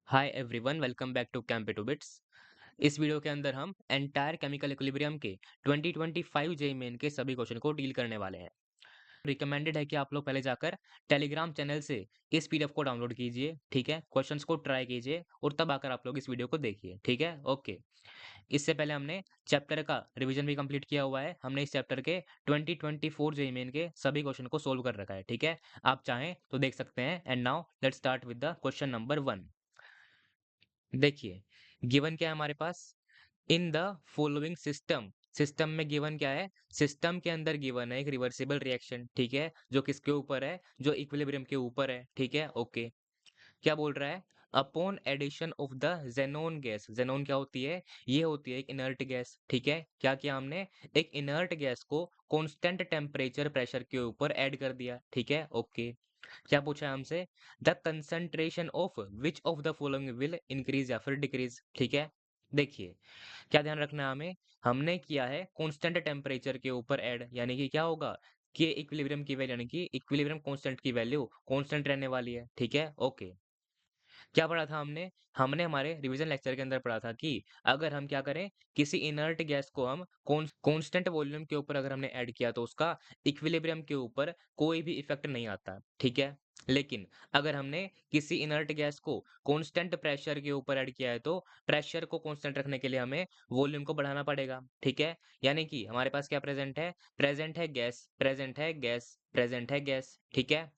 Hi everyone, welcome back to Campeto Bits. इस video के अंदर हम एंटायर केमिकल इक्विलिब्रियम के 2025 जेईई मेन के सभी क्वेश्चन को डील करने वाले हैं। रिकमेंडेड है कि आप लोग पहले जाकर टेलीग्राम चैनल से इस पीडीएफ को डाउनलोड कीजिए, ठीक है। क्वेश्चंस को ट्राई कीजिए और तब आकर आप लोग इस वीडियो को देखिए, ठीक है। ओके। इससे पहले हमने चैप्टर का रिवीजन भी कंप्लीट किया हुआ है। हमने इस चैप्टर के 2024 जेईई मेन के सभी क्वेश्चन को सोल्व कर रखा है, ठीक है। आप चाहें तो देख सकते हैं। And now let's start with the question number 1। देखिए, गिवन क्या है हमारे पास। In the following system, system में गिवन क्या है। सिस्टम के अंदर गिवन है एक रिवर्सिबल रिएक्शन, ठीक है, जो किसके ऊपर है, जो इक्विलिब्रियम के ऊपर है, ठीक है। ओके। क्या बोल रहा है। Upon addition of the xenon gas, xenon क्या होती है, ये होती है एक इनर्ट गैस, ठीक है। क्या किया हमने, एक इनर्ट गैस को कांस्टेंट टेम्परेचर प्रेशर के ऊपर ऐड कर दिया, ठीक है। ओके। क्या पूछा है हमसे, the concentration of which of the following will increase या फिर डिक्रीज, ठीक है। देखिए, क्या ध्यान रखना है हमें, हमने किया है कांस्टेंट टेम्परेचर के ऊपर ऐड, यानी कि क्या होगा कि इक्विलिब्रियम की वैल्यू, यानी कि इक्विलिब्रियम कांस्टेंट की वैल्यू कांस्टेंट रहने वाली है, ठीक है। ओके। क्या पढ़ा था हमने, हमने हमारे रिवीजन लेक्चर के अंदर पढ़ा था कि अगर हम क्या करें, किसी इनर्ट गैस को हम कांस्टेंट वॉल्यूम के ऊपर अगर हमने ऐड किया तो उसका इक्विलिब्रियम के ऊपर कोई भी इफेक्ट नहीं आता, ठीक है। लेकिन अगर हमने किसी इनर्ट गैस को कांस्टेंट प्रेशर के ऊपर ऐड किया है तो प्रेशर को कांस्टेंट रखने के लिए हमें वॉल्यूम को बढ़ाना पड़ेगा, ठीक है। यानी कि हमारे पास क्या प्रेजेंट है, प्रेजेंट है गैस, प्रेजेंट है गैस, प्रेजेंट है गैस, ठीक है।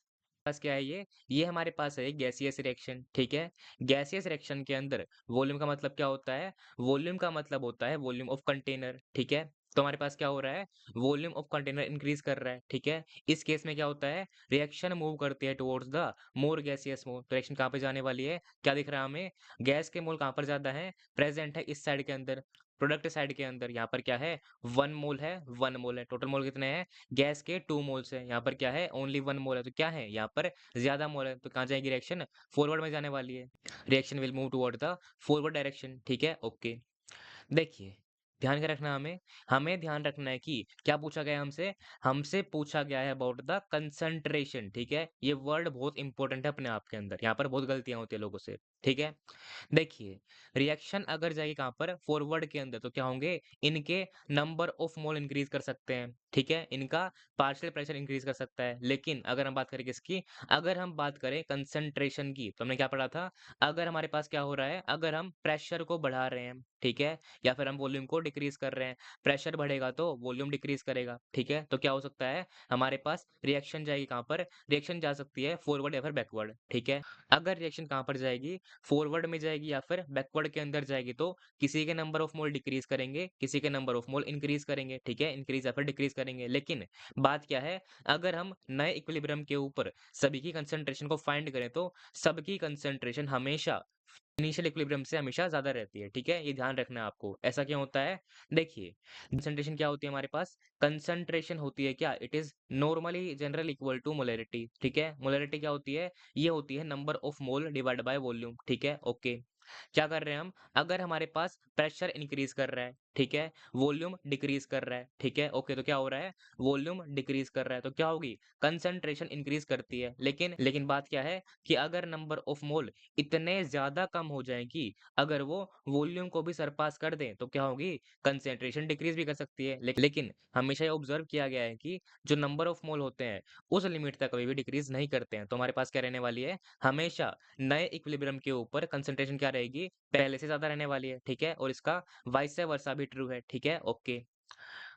पास क्या है ये हमारे पास है गैसियस रिएक्शन, ठीक है। गैसियस रिएक्शन के अंदर वॉल्यूम का मतलब क्या होता है, वॉल्यूम का मतलब होता है वॉल्यूम ऑफ कंटेनर, ठीक है। तो हमारे पास क्या हो रहा है, वॉल्यूम ऑफ कंटेनर इंक्रीज कर रहा है, ठीक है। इस केस में क्या होता है, रिएक्शन मूव करती है टुवर्ड्स द मोर गैसियस मोल। तो रिएक्शन कहाँ पे जाने वाली है, क्या दिख रहा है हमें, गैस के मोल कहाँ पर ज्यादा है, प्रेजेंट है इस साइड के अंदर, प्रोडक्ट साइड के अंदर। यहाँ पर क्या है, 1 मोल है, 1 मोल है। टोटल मोल कितने हैं, गैस के 2 मोल्स है, यहाँ पर क्या है, ओनली 1 मोल है। तो क्या है, यहाँ पर ज्यादा मोल है, तो कहाँ जाएगी रिएक्शन, फॉरवर्ड में जाने वाली है। Reaction will move toward the forward direction, ठीक है। ओके। देखिए, ध्यान क्या रखना है हमें, हमें ध्यान रखना है कि क्या पूछा गया है हमसे, हमसे पूछा गया है अबाउट द कंसंट्रेशन, ठीक है। ये वर्ड बहुत इंपॉर्टेंट है अपने आप के अंदर, यहाँ पर बहुत गलतियां होती है लोगों से, ठीक है। देखिए, रिएक्शन अगर जाएगी कहाँ पर, फॉरवर्ड के अंदर, तो क्या होंगे, इनके नंबर ऑफ मोल इंक्रीज कर सकते हैं, ठीक है। इनका पार्शियल प्रेशर इंक्रीज कर सकता है। लेकिन अगर हम बात करें किसकी, अगर हम बात करें कंसंट्रेशन की, तो हमने क्या पढ़ा था, अगर हमारे पास क्या हो रहा है, अगर हम प्रेशर को बढ़ा रहे हैं, ठीक है, या फिर हम वॉल्यूम को डिक्रीज कर रहे हैं, प्रेशर बढ़ेगा तो वॉल्यूम डिक्रीज करेगा, ठीक है। तो क्या हो सकता है, हमारे पास रिएक्शन जाएगी कहाँ पर, रिएक्शन जा सकती है फॉरवर्ड या फिर बैकवर्ड, ठीक है। अगर रिएक्शन कहाँ पर जाएगी, फॉरवर्ड में जाएगी या फिर बैकवर्ड के अंदर जाएगी, तो किसी के नंबर ऑफ मोल डिक्रीज करेंगे, किसी के नंबर ऑफ मोल इंक्रीज करेंगे, ठीक है, इंक्रीज या फिर डिक्रीज करेंगे। लेकिन बात क्या है, अगर हम नए इक्विलिब्रियम के ऊपर सभी की कंसंट्रेशन को फाइंड करें तो सबकी कंसंट्रेशन हमेशा इनिशियल इक्विलिब्रियम से हमेशा ज्यादा रहती है, ठीक है। ये ध्यान रखना है आपको, ऐसा क्यों होता है। देखिए, कंसंट्रेशन क्या होती है हमारे पास, कंसंट्रेशन होती है क्या, it is normally general equal to molarity, ठीक है। मोलैरिटी क्या होती है, ये होती है number of mole divide by volume, ठीक है। ओके। क्या कर रहे हैं हम, अगर हमारे पास प्रेशर इंक्रीज कर रहा है, ठीक है, वॉल्यूम डिक्रीज कर रहा है, ठीक है। ओके। तो क्या हो रहा है, वॉल्यूम डिक्रीज कर रहा है, तो क्या होगी, कंसंट्रेशन इंक्रीज करती है। लेकिन बात क्या है कि अगर नंबर ऑफ मोल इतने ज्यादा कम हो जाए कि अगर वो वॉल्यूम को भी सरपास कर दें, तो क्या होगी, कंसंट्रेशन डिक्रीज भी कर सकती है। लेकिन हमेशा ये ऑब्जर्व किया गया है कि जो नंबर ऑफ मोल होते हैं उस लिमिट तक कभी भी डिक्रीज नहीं करते हैं। तो हमारे पास क्या रहने वाली है, हमेशा नए इक्विलिब्रियम के ऊपर कंसंट्रेशन क्या रहेगी, पहले से ज्यादा रहने वाली है, ठीक है। और इसका वाइस वर्सा भी ट्रू है, ठीक है। ओके।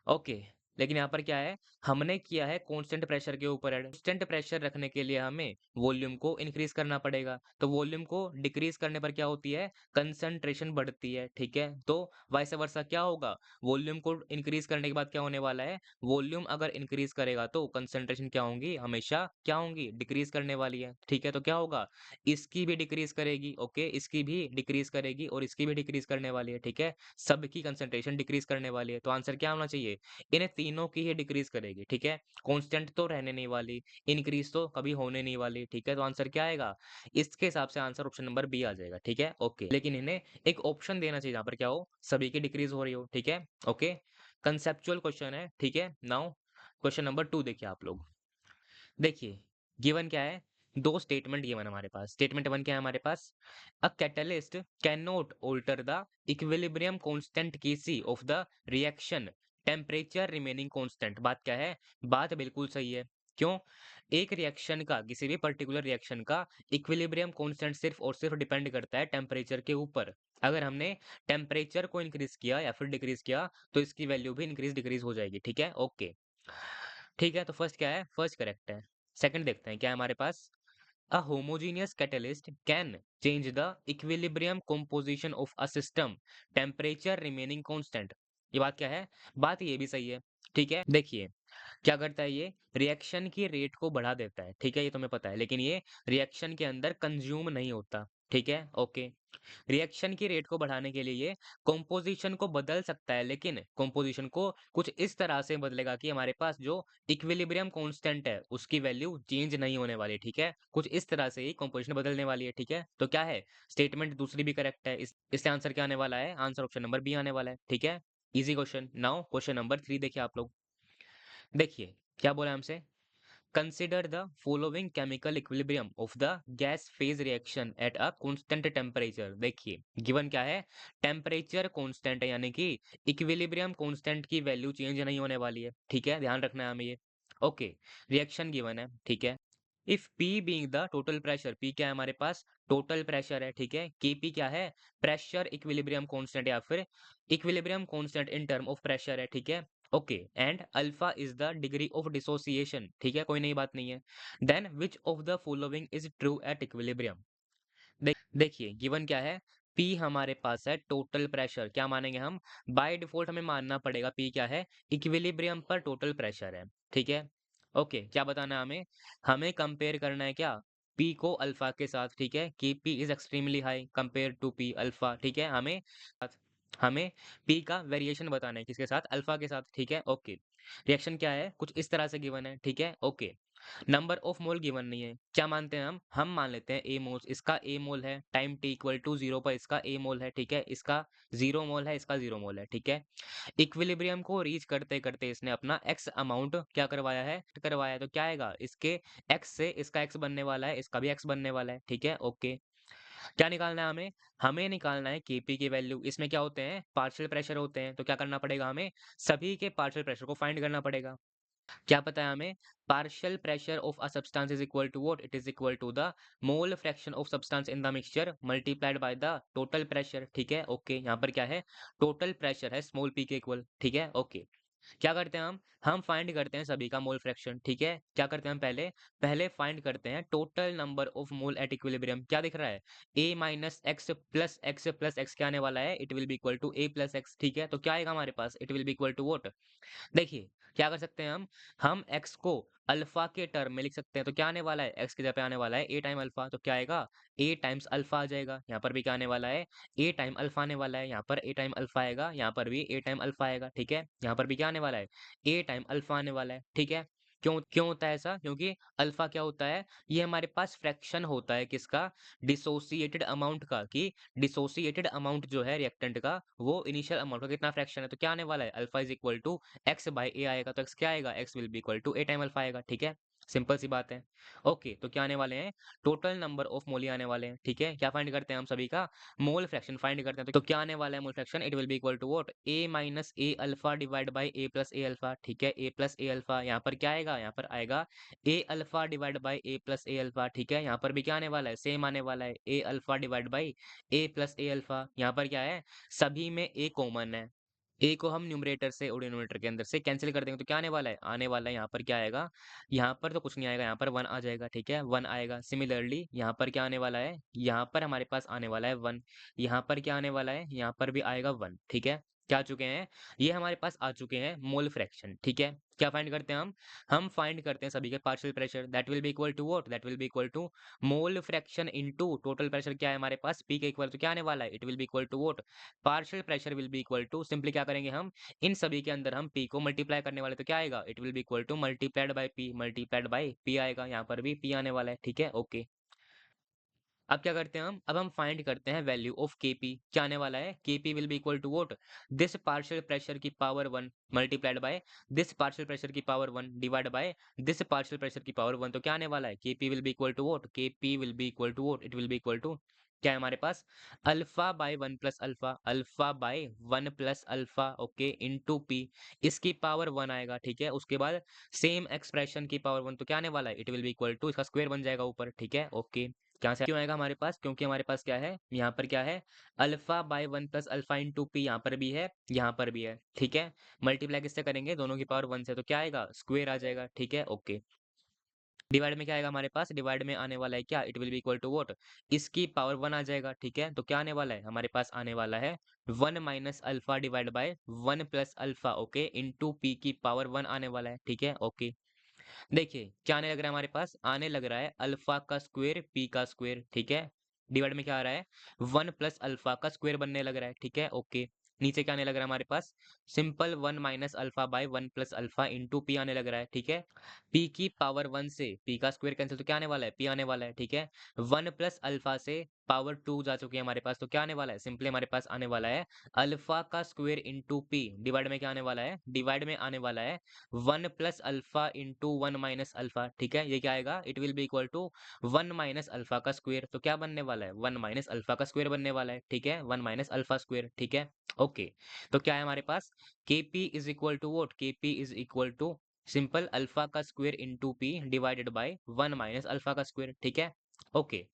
ओके। लेकिन यहाँ पर क्या है, हमने किया है कांस्टेंट प्रेशर के ऊपर ऐड, कांस्टेंट प्रेशर रखने के लिए हमें वॉल्यूम को इंक्रीज करना पड़ेगा। तो वॉल्यूम को डिक्रीज करने पर क्या होती है, कंसंट्रेशन बढ़ती है, ठीक है। तो वाइस वर्सा क्या होगा, वॉल्यूम को इंक्रीज करने के बाद क्या होने वाला है, वॉल्यूम अगर इंक्रीज करेगा तो कंसंट्रेशन क्या होंगी, हमेशा क्या होंगी, डिक्रीज करने वाली है, ठीक है। तो क्या होगा, इसकी भी डिक्रीज करेगी, ओके, इसकी भी डिक्रीज करेगी और इसकी भी डिक्रीज करने वाली है, ठीक है। सबकी कंसंट्रेशन डिक्रीज करने वाली है। तो आंसर क्या होना चाहिए, इन्हें तीनों की ही डिक्रीज करेगी, ठीक है। कांस्टेंट तो रहने नहीं वाली, इंक्रीज तो कभी होने नहीं वाली, ठीक है। तो आंसर क्या आएगा, इसके हिसाब से आंसर ऑप्शन नंबर बी आ जाएगा, ठीक है। ओके। लेकिन इन्हें एक ऑप्शन देना चाहिए जहां पर क्या हो, सभी की डिक्रीज हो रही हो, ठीक है। ओके। कंसेप्चुअल क्वेश्चन है, ठीक है। नाउ क्वेश्चन नंबर 2 देखिए आप लोग। देखिए, गिवन क्या है, दो स्टेटमेंट गिवन है हमारे पास। स्टेटमेंट 1 क्या है हमारे पास? A catalyst can not alter the equilibrium constant Kc of the reaction temperature remaining constant. बात क्या है? बात बिल्कुल सही है। क्यों? एक रिएक्शन का, किसी भी पर्टिकुलर रिएक्शन का इक्विलिब्रियम कांस्टेंट सिर्फ और सिर्फ डिपेंड करता है टेम्परेचर के ऊपर। अगर हमने टेम्परेचर को इंक्रीज किया या फिर डिक्रीज किया तो इसकी वैल्यू भी इंक्रीज डिक्रीज हो जाएगी। ठीक है, ओके। ठीक है, तो फर्स्ट क्या है? फर्स्ट करेक्ट है। सेकंड देखते हैं क्या है हमारे पास। A homogeneous catalyst can change the equilibrium composition of a system, temperature remaining constant। ये बात क्या है? बात ये भी सही है। ठीक है, देखिए क्या करता है ये? रिएक्शन की रेट को बढ़ा देता है। ठीक है, ये तुम्हें पता है, लेकिन ये रिएक्शन के अंदर कंज्यूम नहीं होता। ठीक है, ओके। रिएक्शन की रेट को बढ़ाने के लिए ये कंपोजिशन को बदल सकता है, लेकिन कंपोजिशन को कुछ इस तरह से बदलेगा कि हमारे पास जो इक्विलिब्रियम कांस्टेंट है उसकी वैल्यू चेंज नहीं होने वाली। ठीक है, कुछ इस तरह से ही कंपोजिशन बदलने वाली है। ठीक है, तो क्या है? स्टेटमेंट दूसरी भी करेक्ट है। इससे आंसर क्या आने वाला है? आंसर ऑप्शन नंबर बी आने वाला है। ठीक है, easy question. Now question number 3 देखिए आप लोग। देखिए क्या बोला है हमसे। Consider the following chemical equilibrium of the gas phase reaction at a constant temperature। देखिए गिवन क्या है? टेम्परेचर कांस्टेंट है, यानी कि इक्विलिब्रियम कांस्टेंट की वैल्यू चेंज नहीं होने वाली है। ठीक है, ध्यान रखना है हमें ये। ओके, रिएक्शन गिवन है। ठीक है, if P being the total pressure, P क्या है हमारे पास? टोटल प्रेशर है। ठीक है, Kp क्या है? प्रेशर इक्विलिब्रियम कांस्टेंट या फिर equilibrium constant in term of pressure है। ठीक है, okay. And alpha is the degree of dissociation. ठीक है, कोई नई बात नहीं है। Then which of the following is true at equilibrium. देखिए गिवन क्या है? P हमारे पास है टोटल प्रेशर। क्या मानेंगे हम? बाय डिफॉल्ट हमें मानना पड़ेगा P क्या है? इक्विलिब्रियम पर टोटल प्रेशर है। ठीक है, ओके। क्या बताना है हमें? हमें कंपेयर करना है क्या? P को अल्फा के साथ। ठीक है, कि P is extremely high compare to P alpha. ठीक है, हमें P का वेरिएशन बताना है किसके साथ? अल्फा के साथ। ठीक है, ओके। रिएक्शन क्या है? कुछ इस तरह से गिवन है। ठीक है, okay. Number of mole given नहीं है। क्या मानते हैं हम मान लेते हैं ए मोल्स। इसका ए मोल है, टाइम टी इक्वल टू 0 पर इसका ए मोल है। ठीक है, इसका 0 मोल है, इसका 0 मोल है। ठीक है, इक्विलिब्रियम को रीच करते करते इसने अपना एक्स अमाउंट क्या करवाया है? करवाया है, तो क्या आएगा? इसके एक्स से इसका एक्स बनने वाला है, इसका भी एक्स बनने वाला है। ठीक है, ओके। क्या निकालना है हमें? हमें निकालना है केपी की वैल्यू। इसमें क्या होते हैं? पार्शियल प्रेशर होते हैं, तो क्या करना पड़ेगा हमें? सभी के पार्शियल प्रेशर को फाइंड करना पड़ेगा। क्या पता है हमें? Partial pressure of a substance is equal to what? It is equal to the mole fraction of substance in the mixture multiplied by the total pressure. ठीक है, ओके। यहाँ पर क्या है? टोटल प्रेशर है स्मॉल पी के equal. ठीक है, ओके। क्या करते हैं हम फाइंड करते हैं सभी का मोल फ्रैक्शन। ठीक है, क्या करते हैं हम पहले? पहले फाइंड करते हैं total number of mole at equilibrium. क्या दिख रहा है? a minus x plus x plus x क्या आने वाला है? It will be equal to a plus x. ठीक है, तो क्या आएगा हमारे पास? It will be equal to what? देखिए क्या कर सकते हैं हम x को अल्फा के टर्म में लिख सकते हैं। तो क्या आने वाला है? x की जगह पे आने वाला है a टाइम अल्फा। तो क्या आएगा? a टाइम्स अल्फा आ जाएगा। यहाँ पर भी क्या आने वाला है? a टाइम अल्फा आने वाला है। यहाँ पर a टाइम अल्फा आएगा, यहाँ पर भी a टाइम अल्फा आएगा। ठीक है, यहाँ पर भी क्या आने वाला है? a टाइम अल्फा आने वाला है। ठीक है, क्यों क्यों होता है ऐसा? क्योंकि अल्फा क्या होता है? ये हमारे पास फ्रैक्शन होता है किसका? डिसोसिएटेड अमाउंट का। कि डिसोसिएटेड अमाउंट जो है रिएक्टेंट का, वो इनिशियल अमाउंट का कितना फ्रैक्शन है। तो क्या आने वाला है? Alpha is equal to x by a आएगा। तो एक्स क्या आएगा? X will be equal to a time alpha आएगा। ठीक है, सिंपल सी बात है। ओके, तो क्या आने वाले हैं? टोटल नंबर ऑफ मोल आने वाले हैं। ठीक है, क्या फाइंड करते हैं हम सभी का? मोल फ्रैक्शन फाइंड करते हैं। तो क्या आने वाला है mole fraction? It will be equal to what? A minus A alpha divide by A plus A alpha. ठीक है, ए प्लस ए अल्फा। यहाँ पर क्या आएगा? यहाँ पर आएगा a alpha divide by A plus A alpha. ठीक है, यहाँ पर भी क्या आने वाला है? सेम आने वाला है, a alpha divide by A plus A alpha. यहाँ पर क्या है? सभी में ए कॉमन है। ए को हम न्यूमरेटर से और डिनोमिनेटर के अंदर से कैंसिल कर देंगे तो क्या आने वाला है? आने वाला है यहाँ पर क्या आएगा? यहाँ पर तो कुछ नहीं आएगा, यहाँ पर 1 आ जाएगा। ठीक है, 1 आएगा। सिमिलरली यहाँ पर क्या आने वाला है? यहाँ पर हमारे पास आने वाला है 1। यहाँ पर क्या आने वाला है? यहाँ पर भी आएगा 1। ठीक है, क्या आ चुके हैं? ये हमारे पास आ चुके हैं मोल फ्रैक्शन। ठीक है, क्या फाइंड करते हैं हम फाइंड करते हैं सभी के partial pressure. That will be equal to what? That will be equal to mole fraction into total pressure. क्या है हमारे पास? पी के इक्वल। तो क्या आने वाला है? It will be equal to what? Partial pressure will be equal to, simply क्या करेंगे हम? इन सभी के अंदर हम पी को मल्टीप्लाई करने वाले। तो क्या आएगा? It will be equal to multiplied by P. Multiplied by P आएगा। यहाँ पर भी पी आने वाला है। ठीक है, ओके। अब क्या करते हैं हम? अब हम फाइंड करते हैं वैल्यू ऑफ Kp। क्या आने वाला है? Kp will be equal to what? This partial pressure की power 1 multiplied by this partial pressure की power 1 divide by this partial pressure की पावर 1। तो क्या आने वाला है? Kp will be equal to what? Kp will be equal to what? It will be equal to क्या है हमारे पास? Alpha by 1 plus alpha, alpha by 1 plus alpha, okay, into p। इसकी पावर 1 आएगा, ठीक है। उसके बाद सेम एक्सप्रेशन की पावर 1, तो क्या आने वाला है? It will be equal to, इसका स्क्वायर बन जाएगा ऊपर, ठीक है, ओके। क्या से क्यों आएगा हमारे पास? क्योंकि हमारे पास क्या है? यहाँ पर क्या है? Alpha by 1 plus alpha into P, यहाँ पर भी है, यहाँ पर भी है, ठीक है। मल्टीप्लाई किससे करेंगे? दोनों की पावर 1 से, तो क्या आएगा? स्क्वायर आ जाएगा, ठीक है, ओके। डिवाइड में क्या आएगा हमारे पास? डिवाइड में आने वाला है क्या? It will be equal to what? इसकी पावर 1 आ जाएगा, ठीक है। तो क्या आने वाला है? हमारे पास आने वाला है 1 minus alpha divide by 1 plus alpha, okay, into P की पावर 1 आने वाला है, ठीक है, ओके। देखिए क्या आने लग रहा है हमारे पास? आने लग रहा है अल्फा का स्क्वायर पी का स्क्वायर, ठीक है। डिवाइड में क्या आ रहा है? 1 प्लस अल्फा का स्क्वायर बनने लग रहा है, ठीक है, ओके। नीचे क्या आने लग रहा है हमारे पास? Simple 1 minus alpha by 1 plus alpha into p आने लग रहा है, ठीक है। पी की पावर 1 से पी का स्क्वायर कैंसिल, तो क्या आने वाला है? पी आने वाला है, ठीक है। 1 प्लस अल्फा से पावर 2 जा चुकी है हमारे पास, तो क्या आने वाला है? सिंपली हमारे पास आने वाला है अल्फा का स्क्वायर इंटू पी। डिवाइड में क्या आने वाला है? डिवाइड में आने वाला है 1 plus alpha into 1 minus alpha, ठीक है। ये क्या आएगा? It will be equal to 1 minus alpha का स्क्वायर। तो क्या बनने वाला है? 1 माइनस अल्फा का स्क्वायर बनने वाला है, ठीक है, 1 माइनस अल्फा स्क्वायर, ठीक है, ओके। तो क्या है हमारे पास? Kp is equal to what? Kp is equal to simple alpha का square into p divided by 1 minus alpha का स्क्वायर, ठीक है, ओके।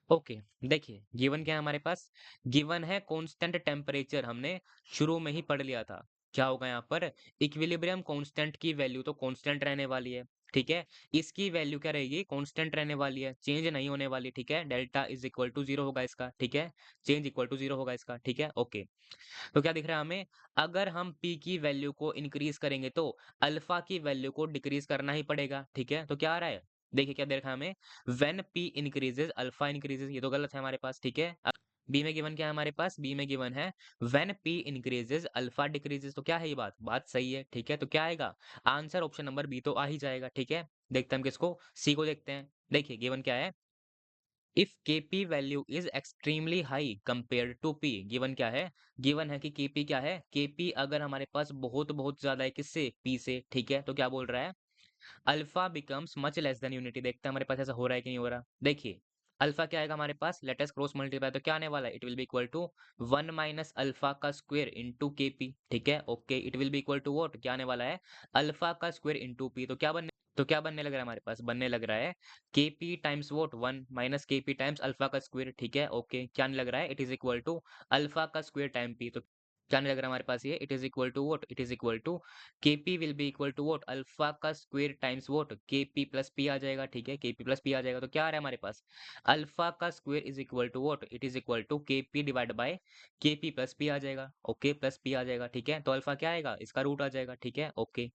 ओके, देखिए गिवन क्या है हमारे पास? गिवन है कांस्टेंट टेम्परेचर, हमने शुरू में ही पढ़ लिया था। क्या होगा यहाँ पर? इक्विलिब्रियम कांस्टेंट की वैल्यू तो कांस्टेंट रहने वाली है, ठीक है। इसकी वैल्यू क्या रहेगी? कांस्टेंट रहने वाली है, चेंज नहीं होने वाली, ठीक है। डेल्टा इज इक्वल टू 0 होगा इसका, ठीक है। चेंज इक्वल टू 0 होगा इसका, ठीक है, ओके। तो क्या दिख रहा है हमें? अगर हम पी की वैल्यू को इंक्रीज करेंगे तो अल्फा की वैल्यू को डिक्रीज करना ही पड़ेगा, ठीक है। तो क्या आ रहा है? देखिए क्या दे रखा है हमें? When P increases alpha increases, ये तो गलत है हमारे पास, ठीक है। अब बी में गिवन क्या है हमारे पास? बी में गिवन है when P increases alpha decreases, तो क्या है ये बात? बात सही है, ठीक है। तो क्या आएगा? आंसर ऑप्शन नंबर बी तो आ ही जाएगा, ठीक है। देखते हैं हम किसको? सी को देखते हैं। देखिए गिवन क्या है? If Kp value is extremely high compare to P, given क्या है? गिवन है कि Kp क्या है? Kp अगर हमारे पास बहुत बहुत ज्यादा है किससे? P से, ठीक है। तो क्या बोल रहा है? Alpha becomes much less than unity. देखते हैं हमारे पास ऐसा हो रहा है कि नहीं हो रहा। देखिए अल्फा क्या आएगा हमारे पास? लेट अस क्रॉस मल्टीप्लाई, तो क्या आने वाला है? It will be equal to 1 minus alpha का स्क्वायर इंटू Kp, ठीक है, okay. It will be equal to what? क्या आने वाला है? अल्फा का स्क्वायर इंटू पी। तो क्या बनने लग रहा है हमारे पास? बनने लग रहा है Kp times what? 1 minus Kp times alpha का स्क्वायर, ठीक है, ओके। क्या नहीं लग रहा है? It is equal to alpha का स्क्वायर टाइम पी। तो क्या नहीं लग रहा है हमारे पास? ये it is equal to what? It is equal to Kp will be equal to what? Alpha का square times what? Kp plus p आ जाएगा, ठीक है, Kp प्लस p आ जाएगा। तो क्या आ रहा है हमारे पास? अल्फा का square is equal to what? It is equal to Kp divide by Kp plus p आ जाएगा, ओके, प्लस p आ जाएगा, ठीक है। तो अल्फा क्या आएगा? इसका रूट आ जाएगा, ठीक है, ओके।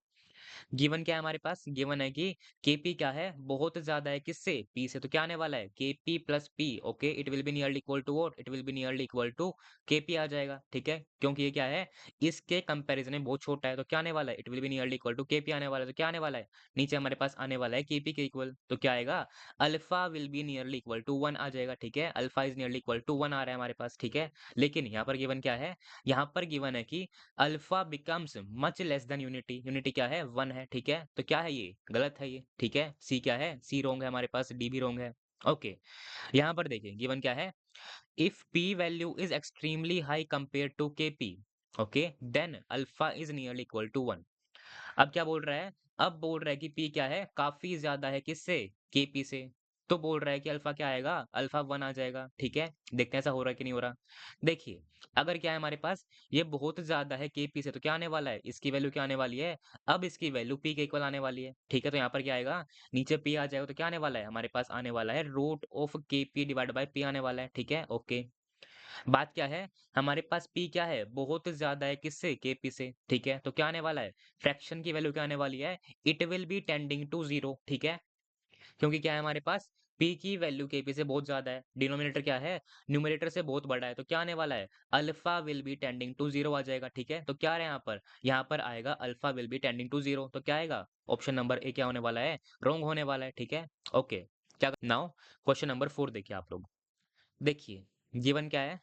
गिवन क्या है हमारे पास? गिवन है कि Kp क्या है? बहुत ज्यादा है किससे? P से। तो क्या आने वाला है? Kp plus P, okay. It will be nearly equal to what? It will be nearly equal to Kp आ जाएगा, ठीक है। क्योंकि ये क्या है? इसके कंपैरिजन में बहुत छोटा है, तो क्या आने वाला है? It will be nearly equal to Kp आने वाला है। तो क्या आने वाला है? नीचे हमारे पास आने वाला है Kp के इक्वल। तो क्या आएगा? Alpha will be nearly equal to 1 आ जाएगा, ठीक है। Alpha is nearly equal to 1 आ रहा है हमारे पास, ठीक है। लेकिन यहाँ पर गिवन क्या है? यहाँ पर गिवन है कि alpha becomes much less than unity. Unity क्या है? 1 है, ठीक है। तो क्या है ये? गलत है ये, ठीक है। सी क्या है? सी रॉन्ग है हमारे पास, डी भी रॉन्ग है, ओके। यहाँ पर देखिए गिवन क्या है? If p value is extremely high compare to K P, okay, then alpha is nearly equal to 1। अब क्या बोल रहा है? अब बोल रहा है कि P क्या है? काफ़ी ज़्यादा है किससे? KP से। तो बोल रहा है कि अल्फ़ा क्या आएगा? अल्फ़ा 1 आ जाएगा, ठीक है? देखते हैं ऐसा हो रहा है कि नहीं हो रहा। देखिए, अगर क्या है हमारे पास? ये बहुत ज़्यादा है KP से, तो क्या आने वाला है? इसकी वैल्यू क्या आने वाली है? अब इसकी वैल्यू P के इक्वल आने वाली है, ठीक है? तो यहाँ पर क्या आएगा? नीचे P आ जाएगा, तो क्या आने वाला है? हमारे पास आने वाला है root of KP divide by P आने वाला है, ठीक है? ओके। बात क्या है? हमारे पास P क्या है? बहुत ज़्यादा है किससे? Kp से, ठीक है? तो क्या आने वाला है? फ्रैक्शन की वैल्यू क्या आने वाली है? It will be tending to 0, ठीक है? क्योंकि क्या है हमारे पास? P की वैल्यू Kp से बहुत ज़्यादा है। डिनोमिनेटर क्या है? न्यूमरेटर से बहुत बड़ा है। तो क्या आने वाला है? Alpha will be tending to 0 आ जाएगा, ठीक है? तो क्या आ रहा है यहाँ पर? यहाँ पर आएगा alpha will be tending to 0। तो क्या आएगा? ऑप्शन नंबर ए क्या होने वाला है? रॉन्ग होने वाला है, ठीक है? ओके। क्या नाउ क्वेश्चन नंबर 4 देखिए आप लोग। देखिए, गिवन क्या है?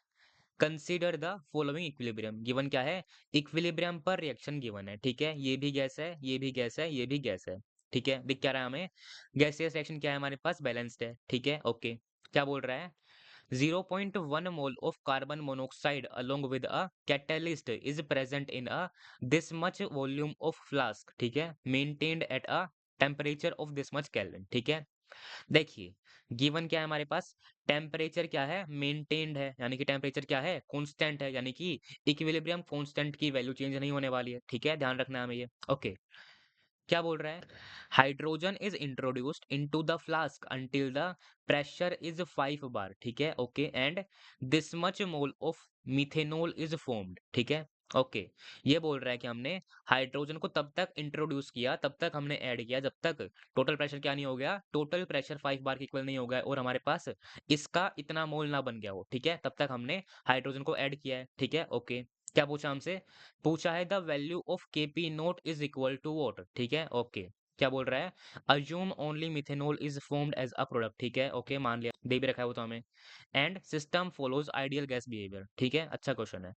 Consider the following equilibrium. Given क्या है? इक्विलिब्रियम पर रिएक्शन गिवन है, ठीक है? ये भी गैस है, ये भी गैस है, ये भी गैस है, ठीक है? दिख क्या रहा है हमें? गैसियस रिएक्शन क्या है हमारे पास? बैलेंस्ड है, ठीक है? ओके। क्या बोल रहा है? 0.1 mole of carbon monoxide along with a catalyst is present in a this much volume of flask, ठीक है? Maintained at a temperature of this much Kelvin, ठीक है? देखिए, गिवन क्या है हमारे पास? टेम्परेचर क्या है? मेंटेन्ड है, यानी कि टेम्परेचर क्या है? कांस्टेंट है, यानी कि इक्विलिब्रियम कांस्टेंट की वैल्यू चेंज नहीं होने वाली है, ठीक है? ध्यान रखना है हमें ये। ओके, क्या बोल रहा है? Hydrogen is introduced into the flask until the pressure is 5 बार, ठीक है? Okay, and this much mole of methanol is formed, ठीक है? ओके, ये बोल रहा है कि हमने हाइड्रोजन को तब तक इंट्रोड्यूस किया, तब तक हमने ऐड किया, जब तक टोटल प्रेशर क्या नहीं हो गया? टोटल प्रेशर 5 बार के इक्वल नहीं हो गया और हमारे पास इसका इतना मोल ना बन गया हो, ठीक है? तब तक हमने हाइड्रोजन को ऐड किया है, ठीक है? ओके, क्या पूछा हमसे? पूछा है the value of KP nought is equal to what, ठीक है? ओके, क्या बोल रहा है? Assume only methanol is formed as a product, ठीक है? ओके, मान लिया, दे भी रखा है वो तो हमें। And system follows ideal gas behaviour, ठीक है? अच्छा क्वेश्चन है,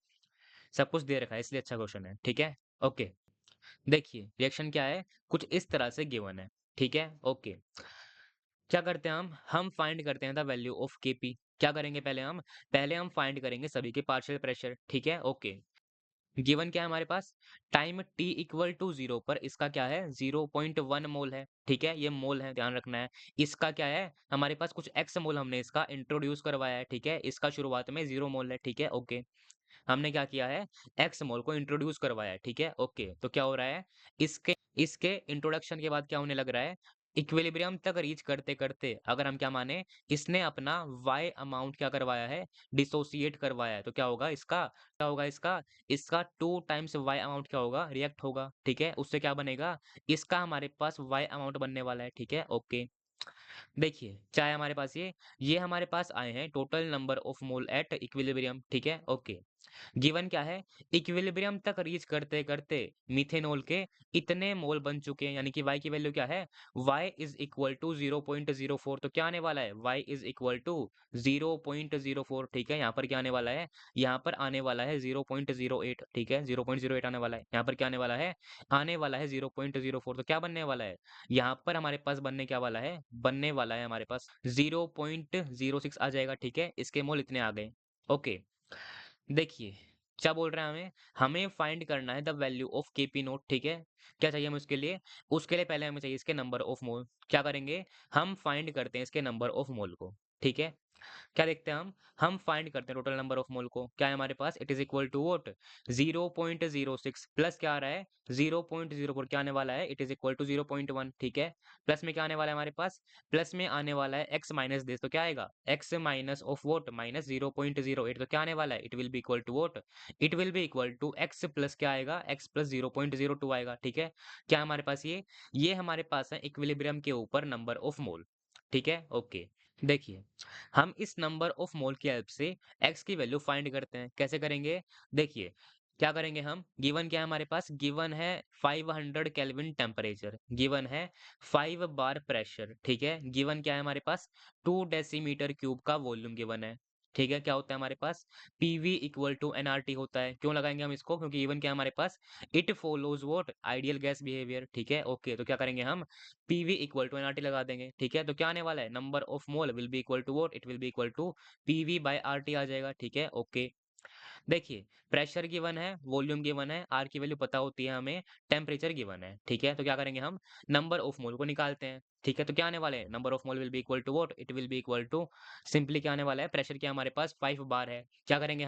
सब कुछ दे रखा है इसलिए अच्छा क्वेश्चन है, ठीक है? ओके, देखिए रिएक्शन क्या है? कुछ इस तरह से गिवन है, ठीक है? ओके, क्या करते हैं हम फाइंड करते हैं द वैल्यू ऑफ केपी। क्या करेंगे पहले हम फाइंड करेंगे सभी के पार्शियल प्रेशर, ठीक है? ओके, गिवन क्या है हमारे पास? टाइम t इक्वल टू 0 पर इसका क्या है? 0.1 मोल है, ठीक है? ये मोल है, ध्यान रखना है। इसका क्या है? हमारे पास कुछ x मोल हमने इसका इंट्रोड्यूस करवाया है, ठीक है? इसका शुरुआत में 0 मोल है, ठीक है? ओके, हमने क्या किया है? x मोल को इंट्रोड्यूस करवाया है, ठीक है? ओके, तो क्या हो रहा है? इसके इसके इंट्रोडक्शन के बाद क्या होने लग रहा है? इक्विलिब्रियम तक रीच करते-करते अगर हम क्या माने, इसने अपना y अमाउंट क्या करवाया है? डिसोसिएट करवाया है। तो क्या होगा इसका? क्या होगा इसका? इसका 2 टाइम्स y अमाउंट क्या होगा? रिएक्ट होगा, ठीक है? उससे क्या बनेगा? इसका हमारे पास y अमाउंट बनने वाला है, ठीक है? ओके, देखिए, क्या है हमारे पास ये हमारे पास आए हैं total number of mole at equilibrium, ठीक है? ओके, गिवन क्या है? इक्विलिब्रियम तक रीच करते-करते मिथेनॉल के इतने मोल बन चुके हैं, यानी कि y की वैल्यू क्या है? y इज़ इक्वल टू 0.04, तो क्या आने वाला है? y इज़ इक्वल टू 0.04, ठीक है? यहाँ पर क्या आने वाला है? यहाँ पर आने वाला है 0.08, ठीक है? 0.08 आने वाला है। यहाँ पर क्या आने वाला है? आने वाला है 0.04, तो क्या बनने वाला है? यहाँ पर हमारे पास बनने क्या वाला है? बनने वाला है हमारे पास 0.06 आ जाएगा, ठीक है? इसके मोल इतने आ गए। ओके, देखिए, क्या बोल रहा है हमें? हमें फाइंड करना है the value of KP note, ठीक है? क्या चाहिए हमें उसके लिए? उसके लिए पहले हमें चाहिए इसके नंबर ऑफ मोल। क्या करेंगे? हम फाइंड करते हैं इसके नंबर ऑफ मोल को, ठीक है? क्या देखते हैं हम फाइंड करते हैं टोटल नंबर ऑफ मोल को। क्या है हमारे पास? It is equal to what? 0.06 plus क्या आ रहा है? 0.04, क्या आने वाला है? इट इज इक्वल टू 0.1, ठीक है? प्लस में क्या आने वाला है हमारे पास? प्लस में आने वाला है x माइनस दिस, तो क्या आएगा? x minus of what? Minus 0.08, तो क्या आने वाला है? It will be equal to what? It will be equal to x plus क्या आएगा? x प्लस 0.02 आएगा, ठीक है? क्या हमारे पास ये हमारे पास है इक्विलिब्रियम के ऊपर नंबर ऑफ मोल, ठीक है? ओके, देखिए, हम इस नंबर ऑफ मोल की हेल्प से x की वैल्यू फाइंड करते हैं। कैसे करेंगे? देखिए, क्या करेंगे हम? गिवन क्या है हमारे पास? गिवन है 500 केल्विन टेम्परेचर, गिवन है 5 बार प्रेशर, ठीक है? गिवन क्या है हमारे पास? 2 डेसीमीटर क्यूब का वॉल्यूम गिवन है, ठीक है? क्या होता है हमारे पास? पीवी इक्वल टू एनआरटी होता है। क्यों लगाएंगे हम इसको? क्योंकि गिवन क्या है हमारे पास? It follows what? Ideal gas behaviour, ठीक है? ओके, तो क्या करेंगे हम? पीवी इक्वल टू एनआरटी लगा देंगे, ठीक है? तो क्या आने वाला है? Number of mole will be equal to what? It will be equal to PV by RT आ जाएगा, ठीक है? ओके, देखिए, प्रेशर गिवन है, वॉल्यूम गिवन है, आर की वैल्यू पता होती है हमें, टेम्परेचर गिवन है, ठीक है? तो क्या करेंगे हम? नंबर ऑफ मोल को निकालते हैं, ठीक है? तो क्या आने वाले हैं? Number of mole will be equal to what? It will be equal to simply क्या आने वाला है? प्रेशर क्या हमारे पास 5 बार है। क्या करेंगे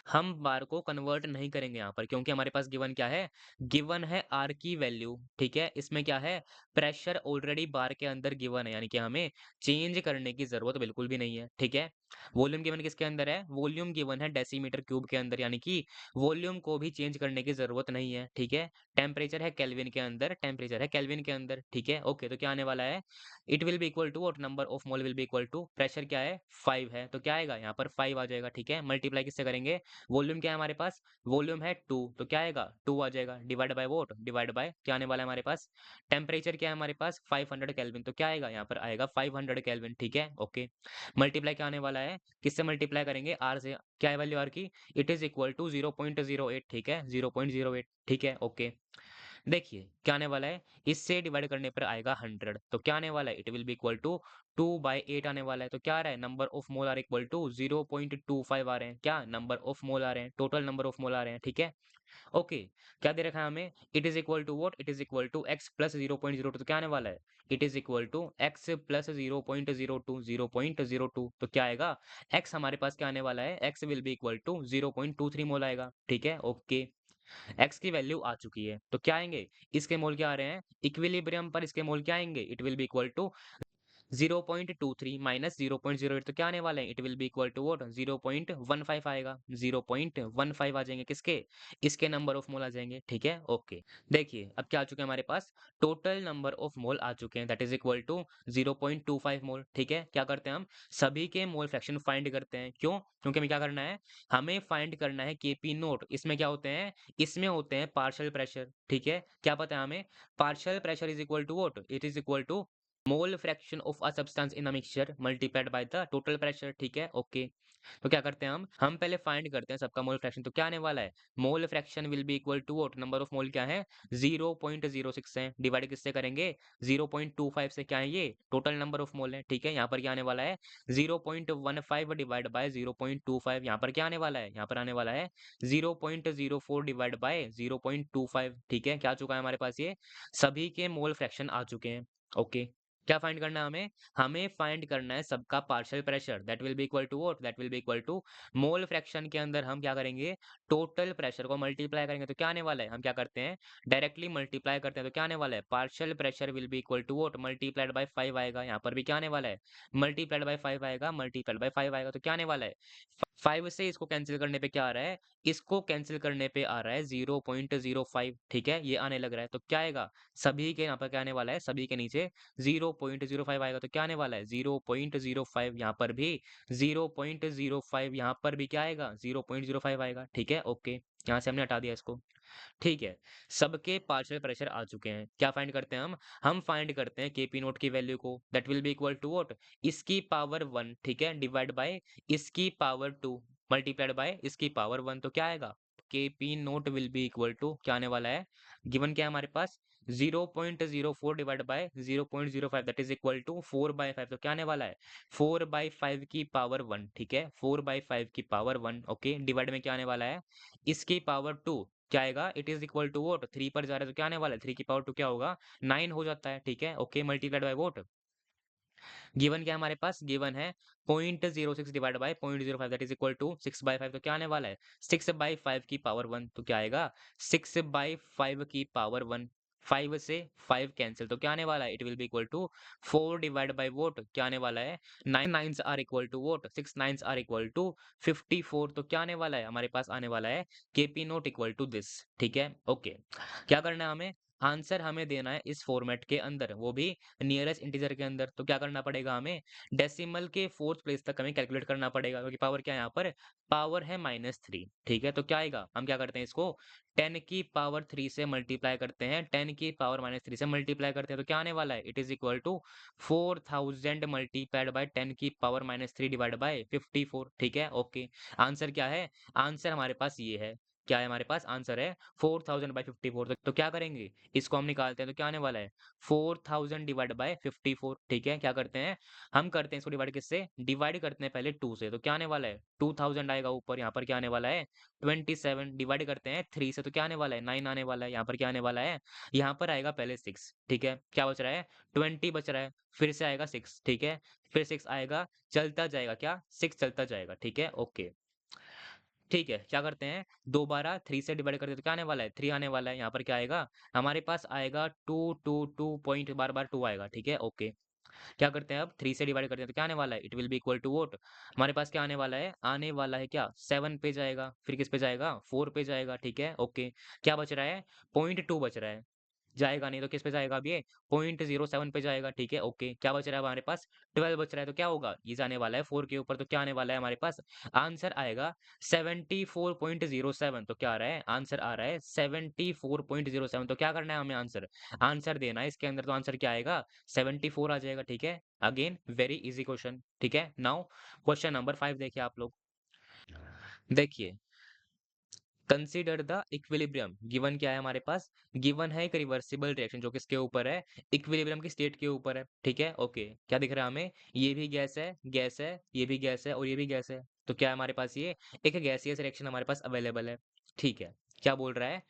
हम बार को कन्वर्ट नहीं करेंगे यहाँ पर, क्योंकि हमारे पास गिवन क्या है? गिवन है आर की वैल्यू, ठीक है? इसमें क्या है? प्रेशर ऑलरेडी बार के अंदर गिवन है, यानी कि हमें चेंज करने की ज़रूरत बिल्कुल भी नहीं है, ठीक है? वॉल्यूम गिवन किसके अंदर है? वॉल्यूम गिवन है डेसीमीटर क्यूब के अंदर, यानी कि वॉल्यूम को भी चेंज करने की ज़रूरत नहीं है, ठीक है? टेम्परेचर है केल्विन के अंदर, टेम्परेचर है केल्विन के अंदर, ठीक है? ओके, तो क्या आने वाला है? It will be equal to what? Number of mole will be equal to pressure क्या है? 5 है, तो क्या आएगा? यहाँ पर 5 आ जाएगा, ठीक है? मल्टीप्लाई किससे करेंगे? वॉल्यूम क्या है हमारे पास? वॉल्यूम है 2, तो क्या आएगा? 2 आ जाएगा, divide by what? Divide by क्या आने वाला है हमारे पास? टेम्परेचर क्या है हमारे पास? 500 केल्विन, तो क्या आएगा? यहाँ पर आएगा 500 केल्विन, ठीक है? ओके। मल्टीप्लाई क्या आने वाला है? किससे मल्टीप्लाई करेंगे? आर से। क्या है वैल्यू आर की? इट इज इक्वल टू 0.08, ठीक है? 0.08, ठीक है? ओके। देखिए क्या आने वाला है, इससे डिवाइड करने पर आएगा 100, तो क्या आने वाला है? It will be equal to 2/8 आने वाला है, तो क्या आ रहा है? Number of mole are equal to 0.25 आ रहे हैं, क्या नंबर ऑफ मोल आ रहे हैं, टोटल नंबर ऑफ मोल आ रहे हैं, ठीक है? ओके। क्या दे रखा है हमें? It is equal to what? It is equal to x plus 0.02, तो क्या आने वाला है? It is equal to x plus 0.02, 0.02, तो क्या आएगा? एक्स हमारे पास क्या आने वाला है? X will be equal to 0.23 mole आएगा, ठीक है? ओके। एक्स की वैल्यू आ चुकी है, तो क्या आएंगे? इसके मोल क्या आ रहे हैं? इक्विलिब्रियम पर इसके मोल क्या आएंगे? It will be equal to 0.23 minus 0.08, तो क्या आने वाले हैं? It will be equal to what? 0.15 आएगा, 0.15 आ जाएंगे किसके? इसके नंबर ऑफ मोल आ जाएंगे, ठीक है? ओके। देखिए अब क्या आ चुके हैं हमारे पास? टोटल नंबर ऑफ मोल आ चुके हैं, दैट इज इक्वल टू 0.25 मोल, ठीक है? क्या करते हैं हम? सभी के मोल फ्रैक्शन फाइंड करते हैं, क्यों? क्योंकि हमें क्या करना है? हमें फाइंड करना है केपी नोट। इसमें क्या होते हैं? इसमें होते हैं पार्शियल प्रेशर, ठीक है? क्या पता है हमें? Partial pressure is equal to what? It is equal to mole fraction of a substance in a mixture multiplied by the total pressure, ठीक है? ओके। तो क्या करते हैं हम पहले फाइंड करते हैं सबका मोल फ्रैक्शन, तो क्या आने वाला है? Mole fraction will be equal to what? Number of mole क्या है? 0.06 है, डिवाइड किससे करेंगे? 0.25 से, क्या है ये? टोटल नंबर ऑफ मोल है, ठीक है? यहाँ पर क्या आने वाला है? 0.15 डिवाइड बाय 0.25, यहाँ पर क्या आने वाला है? यहाँ पर आने वाला है 0.04 डिवाइड बाय 0.25, ठीक है? क्या आ चुका है हमारे पास? ये सभी के मोल फ्रैक्शन आ चुके हैं, ओके। क्या फाइंड करना है हमें? हमें फाइंड करना है सबका partial pressure, that will be equal to what? That will be equal to mole fraction के अंदर हम क्या करेंगे? टोटल प्रेशर को मल्टीप्लाई करेंगे, तो क्या आने वाला है? हम क्या करते हैं? डायरेक्टली मल्टीप्लाई करते हैं, तो क्या आने वाला है? Partial pressure will be equal to what? Multiplied by 5 आएगा, यहाँ पर भी क्या आने वाला है? मल्टीप्लाइड बाय 5 आएगा, मल्टीप्लाइड बाय 5 आएगा, तो क्या आने वाला है? 5 से इसको कैंसिल करने पे क्या आ रहा है? इसको कैंसिल करने पे आ रहा है 0.05, ठीक है? ये आने लग रहा है, तो क्या आएगा? सभी के यहाँ पर क्या आने वाला है? सभी के नीचे 0.05 आएगा, तो क्या आने वाला है? 0.05, यहाँ पर भी 0.05, यहाँ पर भी क्या आएगा? 0.05 आएगा, ठीक है? ओके। यहाँ से हमने हटा दिया इसको, ठीक है? सबके पार्शियल प्रेशर आ चुके हैं। क्या फाइंड करते हैं हम? हम फाइंड करते हैं केपी नोट की वैल्यू को, that will be equal to what? इसकी पावर 1, ठीक है? डिवाइड बाय इसकी पावर 2 मल्टीप्लाइड बाय इसकी पावर 1, तो क्या आएगा? KP nought will be equal to क्या आने वाला है? गिवन क्या है हमारे पास? 0.04 divide by 0.05, that is equal to 4/5, तो क्या आने वाला है? 4/5 की पावर 1, ठीक है? 4/5 की पावर 1, ओके। डिवाइड में क्या आने वाला है? इसकी पावर 2, क्या आएगा? It is equal to what? 3 पर जा रहा है, तो क्या आने वाला है? 3 की पावर 2 क्या होगा? 9 हो जाता है, ठीक है? Okay. Multiplied by what? Given क्या है हमारे पास? गिवन है 0.06 divide by 0.05, that is equal to 6/5, तो क्या आने वाला है? 6/5 की पावर 1, तो क्या आएगा? 6/5 की पावर 1। 5 से 5 कैंसिल, तो क्या आने वाला है? It will be equal to 4 divide by what? क्या आने वाला है? 9 nines are equal to what? 6 nines are equal to 54, तो क्या आने वाला है? हमारे पास आने वाला है KP nought equal to this, ठीक है? ओके। क्या करना है हमें? आंसर हमें देना है इस फॉर्मेट के अंदर, वो भी नियरेस्ट इंटीजर के अंदर। तो क्या करना पड़ेगा हमें? डेसिमल के 4th प्लेस तक हमें कैलकुलेट करना पड़ेगा, क्योंकि पावर क्या है यहाँ पर? पावर है -3, ठीक है? तो क्या आएगा? हम क्या करते हैं इसको 10 की पावर 3 से मल्टीप्लाई करते हैं, 10 की पावर -3 से मल्टीप्लाई करते हैं, तो क्या आने वाला है? It is equal to 4000 multiplied by 10 की पावर -3 डिवाइड बाय 54, ठीक है? ओके। आंसर क्या है? आंसर हमारे पास ये है। क्या है हमारे पास? आंसर है 4000 बाय 54। तो क्या करेंगे? इसको हम निकालते हैं, तो क्या आने वाला है? 4000 डिवाइड बाय 54, ठीक है? क्या करते हैं? हम करते हैं इसको डिवाइड किससे? डिवाइड करते हैं पहले 2 से, तो क्या आने वाला है? 2000 आएगा ऊपर, यहाँ पर क्या आने वाला है? 27 डिवाइड करते हैं 3 से, तो क्या आने वाला है? 9 आने वाला है, यहाँ पर क्या आने वाला है? यहाँ पर आएगा पहले 6, ठीक है? क्या बच रहा है? 20 बच रहा है, फिर से आएगा 6, ठीक है? फिर 6 आएगा, चलता जाएगा, क्या? 6 चलता जाएगा, ठीक है? ओके। ठीक है, क्या करते हैं? दोबारा 3 से डिवाइड करते हैं, तो क्या आने वाला है? 3 आने वाला है, यहाँ पर क्या आएगा? हमारे पास आएगा 2 2 2 पॉइंट बार-बार 2 आएगा, ठीक है? ओके। क्या करते हैं अब 3 से डिवाइड करते हैं तो क्या आने वाला है? It will be equal to what? हमारे पास क्या आने वाला है? आने वाला है क्या? 7 पे जाएगा, फिर किस पे जाएगा? 4 पे जाएगा, ठीक है? ओके। क्या बच रहा है? 0.2 बच रहा है। जाएगा नहीं तो किस पे जाएगा अब ये? 0.07 पे जाएगा, ठीक है? ओके। क्या बच रहा है हमारे पास? 12 बच रहा है तो क्या होगा? ये जाने वाला है 4 के ऊपर तो क्या आने वाला है हमारे पास? आंसर आएगा 74.07। तो क्या आ रहा है? आंसर आ रहा है 74.07। तो क्या करना है हमें आंसर? आंसर देना है इसके अंदर तो आंसर क्या आएगा? 74 आ जाएगा, ठीक है? अगेन वेरी इजी क्वेश्चन, ठीक है? नाउ क्वेश्चन नंबर 5 देखिए आप लोग। देखिए, कंसीडर द इक्विलिब्रियम। गिवन क्या है हमारे पास? गिवन है एक रिवर्सिबल रिएक्शन जो किसके ऊपर है? इक्विलिब्रियम की स्टेट के ऊपर है, ठीक है? ओके। क्या दिख रहा है हमें? ये भी गैस है, ये भी गैस है और ये भी गैस है। तो क्या है हमारे पास ये? एक गैसियस रिएक्शन हमारे पास अवेलेबल है, ठीक है? क्या बोल रहा है?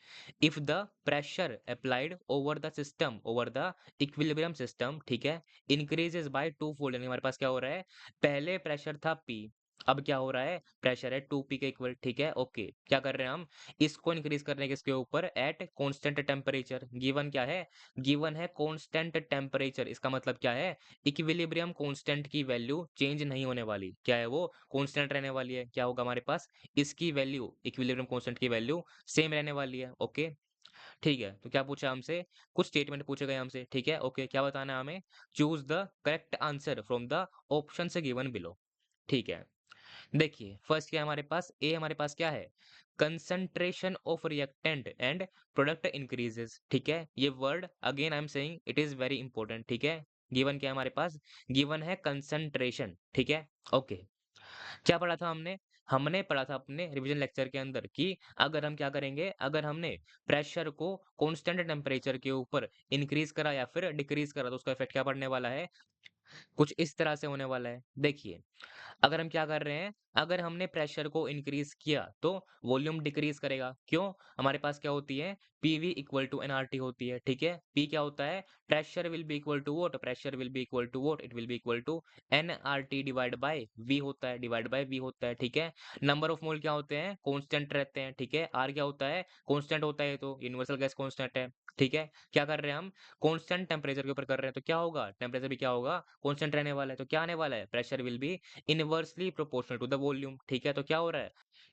If the pressure applied over the equilibrium system, ठीक है, इंक्रीजेस बाय टू फोल्ड। यानी हमारे पास क्या हो रहा है? पहले प्रेशर था P, अब क्या हो रहा है? प्रेशर है 2p के इक्वल, ठीक है? ओके। क्या कर रहे हैं हम? इसको इंक्रीज करने के इसके ऊपर एट कांस्टेंट टेम्परेचर। गिवन क्या है? गिवन है कांस्टेंट टेम्परेचर। इसका मतलब क्या है? इक्विलिब्रियम कांस्टेंट की वैल्यू चेंज नहीं होने वाली। क्या है वो? कांस्टेंट रहने वाली है। क्या होगा हमारे पास? इसकी वैल्यू, इक्विलिब्रियम कांस्टेंट की वैल्यू सेम रहने वाली है। ओके, ठीक है। तो क्या पूछा हमसे? कुछ स्टेटमेंट पूछे गए हमसे, ठीक है? ओके, क्या बताना है हमें? Choose the correct answer from the option given below, ठीक है? देखिए, फर्स्ट क्या है हमारे पास? ए हमारे पास क्या है? Concentration of reactant and product increases, ठीक है? ये word again I am saying it is very important, ठीक है? गिवन क्या है हमारे पास? गिवन है कंसंट्रेशन, ठीक है? ओके। क्या पढ़ा था हमने? हमने पढ़ा था अपने रिवीजन लेक्चर के अंदर कि अगर हम क्या करेंगे, अगर हमने प्रेशर को कांस्टेंट टेम्परेचर के ऊपर इंक्रीज करा या फिर डिक्रीज करा तो उसका इफेक्ट क्या पड़ने वाला है? कुछ इस तरह से होने वाला है। देखिए, अगर हम क्या कर रहे हैं, अगर हमने प्रेशर को इंक्रीज किया तो वॉल्यूम डिक्रीज करेगा। क्यों? हमारे पास क्या होती है? पीवी इक्वल टू एनआरटी होती है, ठीक है? पी क्या होता है? Pressure will be equal to what? Pressure will be equal to what? It will be equal to NRT divide by V होता है, डिवाइड बाय वी होता है, ठीक है? नंबर ऑफ मोल क्या होते हैं? कांस्टेंट रहते हैं, ठीक है? आर क्या होता है? कांस्टेंट होता है, तो यूनिवर्सल गैस कांस्टेंट है, ठीक है? क्या कर रहे हैं हम? कांस्टेंट टेम्परेचर के ऊपर कर रहे हैं तो क्या होगा? टेम्परेचर भी क्या होगा? कांस्टेंट रहने वाला है। तो क्या आने वाला है? Pressure will be inversely proportional to the volume, ठीक है? तो क्या हो रहा है?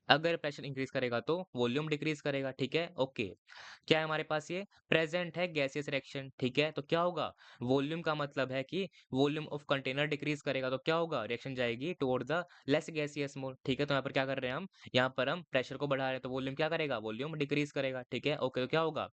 अगर प्रेशर इंक्रीज करेगा तो वॉल्यूम डिक्रीज करेगा, ठीक है? ओके। क्या है हमारे पास? ये प्रेजेंट है गैसियस रिएक्शन, ठीक है? तो क्या होगा? वॉल्यूम का मतलब है कि वॉल्यूम ऑफ कंटेनर डिक्रीज करेगा तो क्या होगा? रिएक्शन जाएगी टुवर्ड द लेस गैसियस मोल, ठीक है? तो यहाँ पर क्या कर रहे हैं हम? यहाँ पर हम प्रेशर को बढ़ा रहे हैं तो वॉल्यूम क्या करेगा? वॉल्यूम डिक्रीज करेगा, ठीक है? ओके। तो क्या होगा?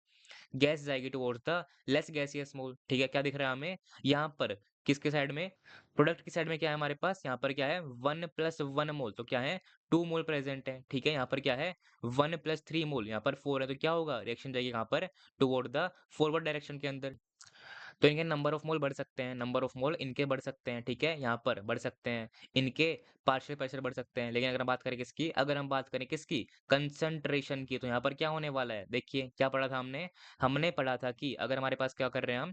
गैस जाएगी टुवर्ड्स द लेस गैसियस मोल, ठीक है? क्या दिख रहा है हमें यहाँ पर? किसके साइड में? प्रोडक्ट की साइड में क्या है हमारे पास? यहाँ पर क्या है? 1 + 1 मोल, तो क्या है? 2 मोल प्रेजेंट है, ठीक है? यहाँ पर क्या है? 1 + 3 मोल, यहाँ पर 4 है, तो क्या होगा? रिएक्शन जाएगी कहाँ पर? टुवर्ड द फॉरवर्ड डायरेक्शन के अंदर। तो इनके नंबर ऑफ मोल बढ़ सकते हैं, नंबर ऑफ मोल इनके बढ़ सकते हैं, ठीक है? यहाँ पर बढ़ सकते हैं, इनके पार्शियल प्रेशर बढ़ सकते हैं। लेकिन अगर हम बात करें किसकी? अगर हम बात करें किसकी? कंसंट्रेशन की, तो यहाँ पर क्या होने वाला है? देखिए, क्या पढ़ा था हमने? हमने पढ़ा था कि अगर हमारे पास क्या कर रहे हैं हम?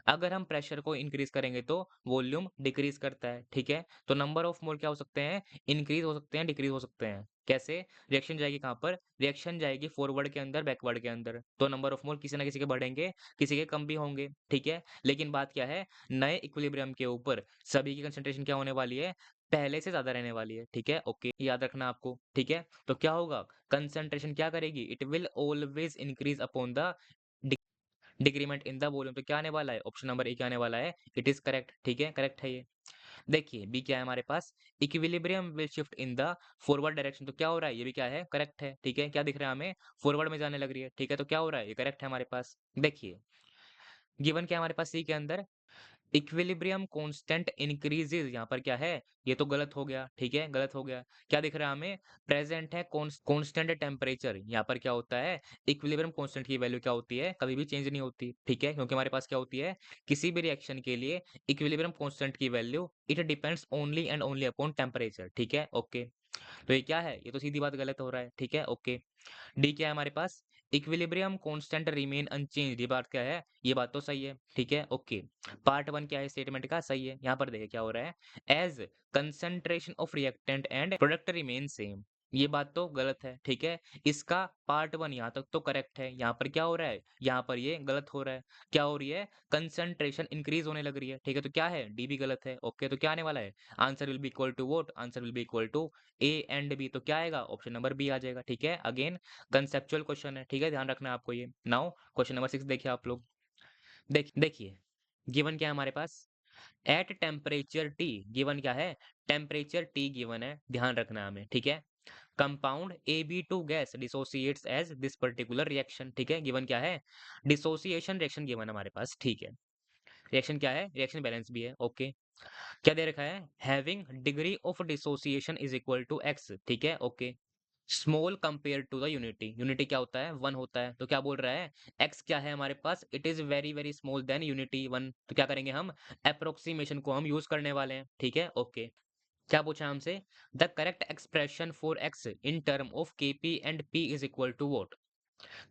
अगर हम प्रेशर को इंक्रीज करेंगे तो वॉल्यूम डिक्रीज करता है, ठीक है? तो नंबर ऑफ मोल क्या हो सकते हैं? इंक्रीज हो सकते हैं, डिक्रीज हो सकते हैं। कैसे? रिएक्शन जाएगी कहाँ पर? रिएक्शन जाएगी फॉरवर्ड के अंदर, बैकवर्ड के अंदर। तो नंबर ऑफ मोल किसी ना किसी के बढ़ेंगे, किसी के कम भी होंगे, ठीक है? लेकिन बात क्या है? नए इक्विलिब्रियम के ऊपर सभी की कंसंट्रेशन क्या होने वाली है? पहले से ज़्यादा रहने वाली है, ठीक है? ओके, याद रखना आपको, ठीक है? तो क्या होगा? कंसंट्रेशन क्या करेगी? It will always increase upon the D decrement in the volume. तो क्या आने वाला है? ऑप्शन नंबर ए क्या आने वाला है? इट इज़ करेक्ट, ठीक है? करेक्ट है ये। देखिए, बी क्या है हमारे पास? Equilibrium will shift in the forward direction. तो क्या हो रहा है? ये भी क्या है? करेक्ट है, ठीक है? क्या दिख रहा है हमें? फॉरवर्ड में जाने लग रही है, ठीक है? तो क्या हो रहा है? ये करेक्ट है हमारे पास। देखिए, गिवन क्या है हमारे पास सी के अंदर? इक्विलिब्रियम कांस्टेंट इंक्रीजेस, यहाँ पर क्या है? ये तो गलत हो गया, ठीक है? गलत हो गया। क्या दिख रहा है हमें? प्रेजेंट है कांस्टेंट टेम्परेचर। यहाँ पर क्या होता है? इक्विलिब्रियम कांस्टेंट की वैल्यू क्या होती है? कभी भी चेंज नहीं होती, ठीक है? क्योंकि हमारे पास क्या होती है? किसी भी रिएक्शन के लिए इक्विलिब्रियम कांस्टेंट की value it depends only and only upon temperature, ठीक है? ओके। तो ये क्या है? ये तो सीधी बात गलत हो रहा है, ठीक है? ओके। डी क्या है हमारे पास? Equilibrium constant remain unchanged. ये बात क्या है? ये बात तो सही है, ठीक है? ओके। पार्ट 1 क्या है स्टेटमेंट का? सही है। यहाँ पर देखिए क्या हो रहा है? As concentration of reactant and product remain same. ये बात तो गलत है, ठीक है? इसका पार्ट 1 यहाँ तक तो करेक्ट है। यहाँ पर क्या हो रहा है? यहाँ पर ये गलत हो रहा है। क्या हो रही है? कंसंट्रेशन इंक्रीज़ होने लग रही है, ठीक है? तो क्या है? डी भी गलत है। ओके, तो क्या आने वाला है? Answer will be equal to what? Answer will be equal to A and B. तो क्या आएगा? ऑप्शन नंबर बी आ जाएगा, ठीक है? अगेन कांसेप्चुअल क्वेश्चन है, ठीक है? ध्यान रखना है आपको ये। नाउ क्वेश्चन नंबर 6 देखिए आप लोग। देखिए, गिवन क्या है हमारे पास? एट टेम्परेचर टी गिवन क्या है? टेम्परेचर टी गिवन है, ध्यान रखना है हमें, ठीक है? Compound AB2 gas dissociates as this particular reaction, ठीक है? गिवन क्या है? डिसोसिएशन रिएक्शन गिवन हमारे पास, ठीक है? रिएक्शन क्या है? रिएक्शन बैलेंस भी है, ओके। क्या दे रखा है? Having degree of dissociation is equal to x, ठीक है? Okay. Small compare to the unity, unity क्या होता है? 1 होता है। तो क्या बोल रहा है? एक्स क्या है हमारे पास? It is very very small then unity 1। तो क्या करेंगे हम? अप्रोक्सीमेशन को हम यूज करने वाले हैं, ठीक है? ओके। क्या पूछा हमसे? The correct expression for x in term of K p and p is equal to what?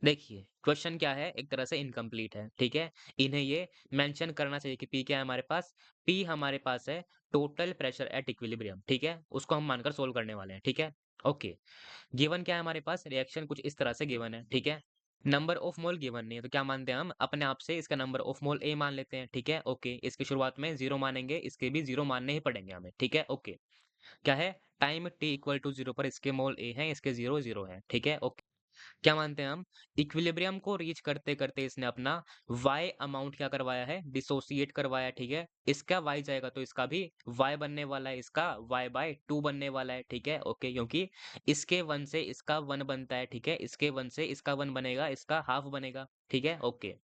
देखिए, क्वेश्चन क्या है? एक तरह से इनकम्प्लीट है, ठीक है? इन्हें ये मेंशन करना चाहिए कि पी क्या है हमारे पास? पी हमारे पास है टोटल प्रेशर एट इक्विलिब्रियम, ठीक है? उसको हम मानकर सोल्व करने वाले हैं, ठीक है? ओके। गिवन क्या है हमारे पास? रिएक्शन कुछ इस तरह से गिवन है, ठीक है? नंबर ऑफ मोल गिवन नहीं है, तो क्या मानते हैं हम? अपने आप से इसका नंबर ऑफ मोल ए मान लेते हैं, ठीक है? ओके। इसकी शुरुआत में 0 मानेंगे, इसके भी 0 मानने ही पड़ेंगे हमें, ठीक है? ओके। क्या है? टाइम t इक्वल टू 0 पर इसके मोल ए हैं, इसके 0 0 है, ठीक है? ओके। क्या मानते हैं हम? इक्विलिब्रियम को रीच करते करते इसने अपना y अमाउंट क्या करवाया है? डिसोसिएट करवाया, ठीक है? इसका y जाएगा तो इसका भी y बनने वाला है, इसका y बाय 2 बनने वाला है, ठीक है? ओके, क्योंकि इसके 1 से इसका 1 बनता है, ठीक है? इसके 1 से इसका 1 बनेगा, इसका हाफ बनेगा, ठीक है? ओके।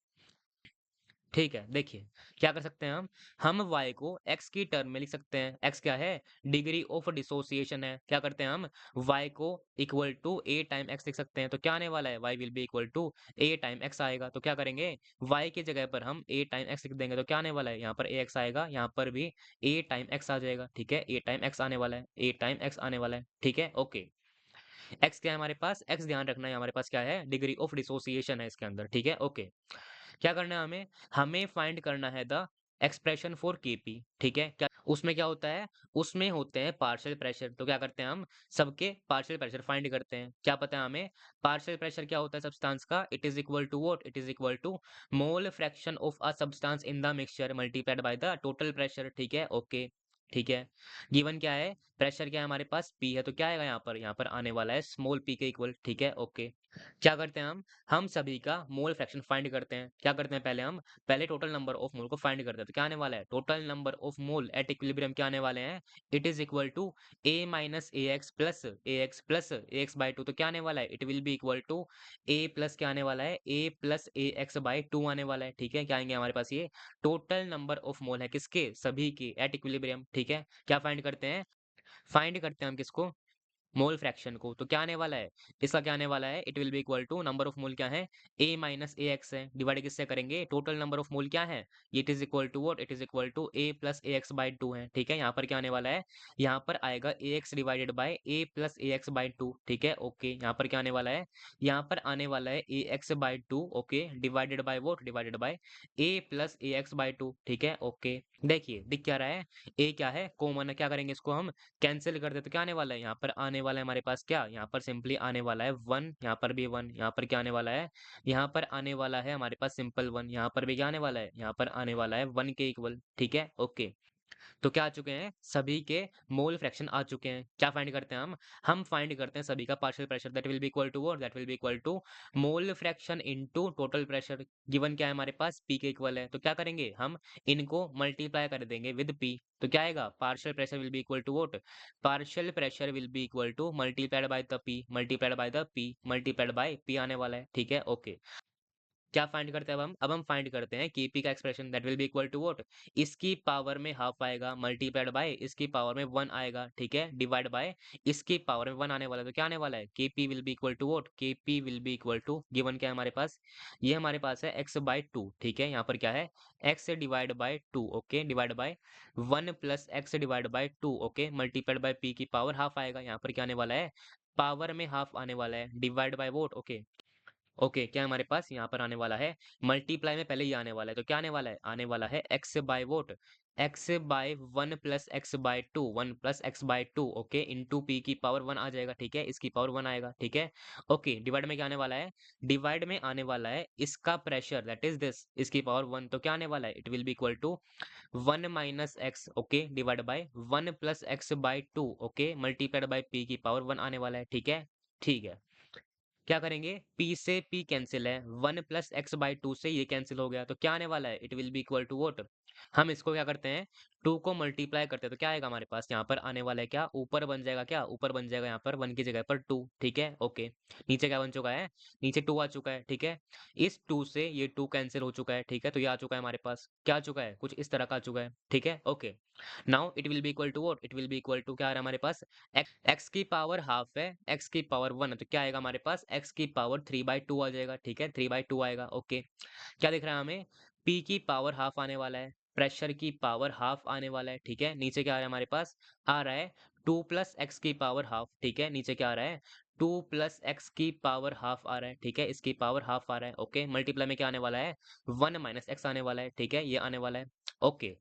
ठीक है, देखिए, क्या कर सकते हैं हम y को x की टर्म में लिख सकते हैं। x क्या है? डिग्री ऑफ डिसोसिएशन है। क्या करते हैं हम? y को equal to a time x लिख सकते हैं। तो क्या आने वाला है? y will be equal to a time x आएगा। तो क्या करेंगे? y की जगह पर हम a टाइम x लिख देंगे, तो क्या आने वाला है? यहाँ पर ax आएगा, यहाँ पर भी a टाइम x आ जाएगा, ठीक है? a टाइम x आने वाला है, a टाइम x आने वाला है, ठीक है? ओके। x क्या है हमारे पास? x ध्यान रखना है हमारे पास क्या है? डिग्री ऑफ डिसोसिएशन है इसके अंदर, ठीक है? ओके। क्या करना है हमें? हमें फाइंड करना है द एक्सप्रेशन फॉर केपी, ठीक है? क्या उसमें क्या होता है? उसमें होते हैं पार्शियल प्रेशर। तो क्या करते हैं हम? सबके पार्शियल प्रेशर फाइंड करते हैं। क्या पता है हमें? पार्शियल प्रेशर क्या होता है सब्सटेंस का? It is equal to what? It is equal to mole fraction of a substance in the mixture multiplied by the total pressure, ठीक है? ओके। ठीक है। गिवन क्या है? प्रेशर क्या है हमारे पास? पी है, तो क्या आएगा यहाँ पर? यहाँ पर आने वाला है स्मॉल पी के इक्वल, ठीक है? ओके। क्या करते हैं हम सभी का मोल फ्रैक्शन फाइंड करते हैं। क्या करते हैं पहले टोटल नंबर ऑफ मोल को फाइंड करते हैं। तो क्या आने वाला है? Total number of mole at equilibrium क्या आने वाले हैं? It is equal to a minus a x plus a x by two. तो क्या आने वाला है? It will be equal to a plus क्या आने वाला है? A plus a x by two आने वाला है, ठीक है? क्या आएंगे हमारे पास? ये टोटल नंबर ऑफ मोल है किसके? सभी के एट इक्विलिब्रियम, ठीक है? क्या फाइंड करते हैं? फाइंड करते हैं हम किसको? मोल फ्रैक्शन को। तो क्या आने वाला है? इसका क्या आने वाला है? It will be equal to number of mole क्या है? ए माइनस ए एक्स है, डिवाइड किससे करेंगे? टोटल नंबर ऑफ मोल क्या है? It is equal to what? It is equal to a plus a x by two है, ठीक है? यहाँ पर क्या आने वाला है? यहाँ पर आएगा a x divided by A plus a x by two, ठीक है? ओके। यहाँ पर क्या आने वाला है? यहाँ पर आने वाला है a x by two, okay, divided by what? Divided by A plus a x by two, ठीक है? ओके। देखिए, दिख क्या रहा है? ए क्या है? कॉमन है। क्या करेंगे इसको हम? कैंसिल कर दे तो क्या आने वाला है? यहाँ पर आने वाला है हमारे पास क्या? यहाँ पर सिंपली आने वाला है 1, यहाँ पर भी 1, यहाँ पर क्या आने वाला है? यहाँ पर आने वाला है हमारे पास सिंपल 1, यहाँ पर भी क्या आने वाला है? यहाँ पर आने वाला है 1 के इक्वल, ठीक है? ओके। तो क्या आ चुके हैं? सभी के मोल फ्रैक्शन आ चुके हैं। क्या फाइंड करते हैं हम फाइंड करते हैं सभी का partial pressure. That will be equal to what? That will be equal to mole fraction into total pressure. Given क्या है हमारे पास? पी के इक्वल है। तो क्या करेंगे हम? इनको मल्टीप्लाई कर देंगे विद पी। तो क्या आएगा? Partial pressure will be equal to what? Partial pressure will be equal to multiplied by the P, multiplied by the P, multiplied by P आने वाला है, ठीक है? ओके। क्या फाइंड करते हैं अब हम? फाइंड करते हैं केपी का expression. That will be equal to what? इसकी पावर में हाफ आएगा, मल्टीप्लाइड बाय इसकी पावर में 1 आएगा, ठीक है? डिवाइड बाय इसकी पावर में 1 आने वाला है। तो क्या आने वाला है? KP will be equal to what? KP will be equal to given क्या है हमारे पास? ये हमारे पास है एक्स बाय टू, ठीक है? यहाँ पर क्या है? X divide by two, okay, divide by 1 plus x divide by two, okay, multiplied by P की पावर हाफ आएगा। यहाँ पर क्या आने वाला है? पावर में हाफ आने वाला है, divide bye vote, okay. Okay, क्या हमारे पास यहाँ पर आने वाला है मल्टीप्लाई में पहले ये आने वाला है, तो क्या आने वाला है? आने वाला है x by what x by 1 plus x by two 1 plus x by two okay into P की पावर 1 आ जाएगा, ठीक है, इसकी पावर 1 आएगा, ठीक है। ओके, डिवाइड में क्या आने वाला है? डिवाइड में आने वाला है इसका प्रेशर दैट इज दिस इसकी पावर 1, तो क्या आने वाला है? It will be equal to 1 minus x okay divide by 1 plus x by two okay multiplied by P की पावर 1 आने वाला है, ठीक है। ठीक है, क्या करेंगे? p से p कैंसिल है, 1 प्लस एक्स बाई टू से ये कैंसिल हो गया, तो क्या आने वाला है? It will be equal to what हम इसको क्या करते हैं 2 को मल्टीप्लाई करते हैं, तो क्या आएगा हमारे पास? यहाँ पर आने वाला है क्या? ऊपर बन जाएगा क्या? ऊपर बन जाएगा यहाँ पर 1 की जगह पर 2, ठीक है। ओके, नीचे क्या बन चुका है? नीचे 2 आ चुका है, ठीक है। इस 2 से ये 2 कैंसिल हो चुका है, ठीक है, तो ये आ चुका है हमारे पास। क्या आ चुका है? कुछ इस तरह का आ चुका है, ठीक है। Okay, now it will be equal to what it will be equal to क्या आ रहा है हमारे पास? एक्स की पावर हाफ है, एक्स की पावर 1 है, तो क्या आएगा हमारे पास? एक्स की पावर 3/2 आ जाएगा, ठीक है, 3/2 आएगा। ओके, क्या दिख रहा है हमें? पी की पावर हाफ आने वाला है, प्रेशर की पावर हाफ आने वाला है, ठीक है। नीचे क्या आ रहा है हमारे पास? आ रहा है 2 प्लस एक्स की पावर हाफ, ठीक है। नीचे क्या आ रहा है? 2 प्लस एक्स की पावर हाफ आ रहा है, ठीक है, इसकी पावर हाफ आ रहा है। ओके, मल्टीप्लाई में क्या आने वाला है? 1 माइनस एक्स आने वाला है, ठीक है, ये आने वाला है। ओके,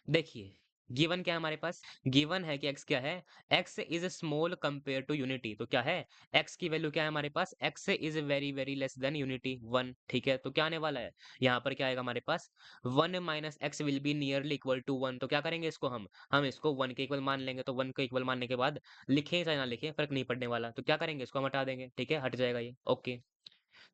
देखिए, गिवन क्या है हमारे पास? गिवन है कि x क्या है? x is small compare to unity, तो क्या है? x की वैल्यू क्या है हमारे पास? x is very very less than unity 1, ठीक है। तो क्या आने वाला है? यहाँ पर क्या आएगा हमारे पास? 1 minus x will be nearly equal to 1, तो क्या करेंगे इसको हम इसको 1 के इक्वल मान लेंगे, तो 1 के इक्वल मानने के बाद लिखें चाहे ना लिखें फर्क नहीं पड़ने वाला, तो क्या करेंगे? इसको हम हटा देंगे, ठीक है, हट जाएगा ये। ओके,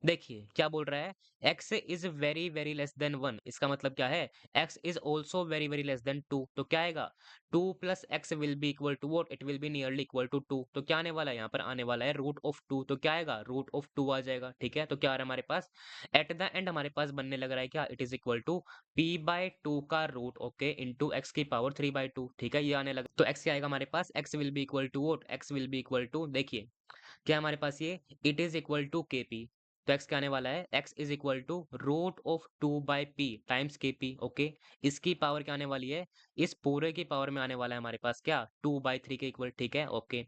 देखिए क्या बोल रहा है? x is very very less than 1, इसका मतलब क्या है? x is also very very less than 2, तो क्या आएगा? 2 plus x will be equal to what? It will be nearly equal to 2, तो क्या आने वाला है? यहाँ पर आने वाला है रूट ऑफ 2, तो क्या आएगा? रूट ऑफ 2 आ जाएगा, ठीक है। तो क्या आ रहा है हमारे पास? एट द एंड हमारे पास बनने लग रहा है क्या? It is equal to p/2 का रूट ओके इंटू एक्स की पावर 3/2, ठीक है, ये आने लगा। तो x क्या आएगा हमारे पास? x will be equal to what? x will be equal to, देखिए क्या हमारे पास ये it is equal to K P, तो x क्या आने वाला है? x इज इक्वल टू root of 2/p times K P okay. इसकी पावर क्या आने वाली है? इस पूरे की पावर में आने वाला है हमारे पास क्या? 2/3 के इक्वल, ठीक है। ओके,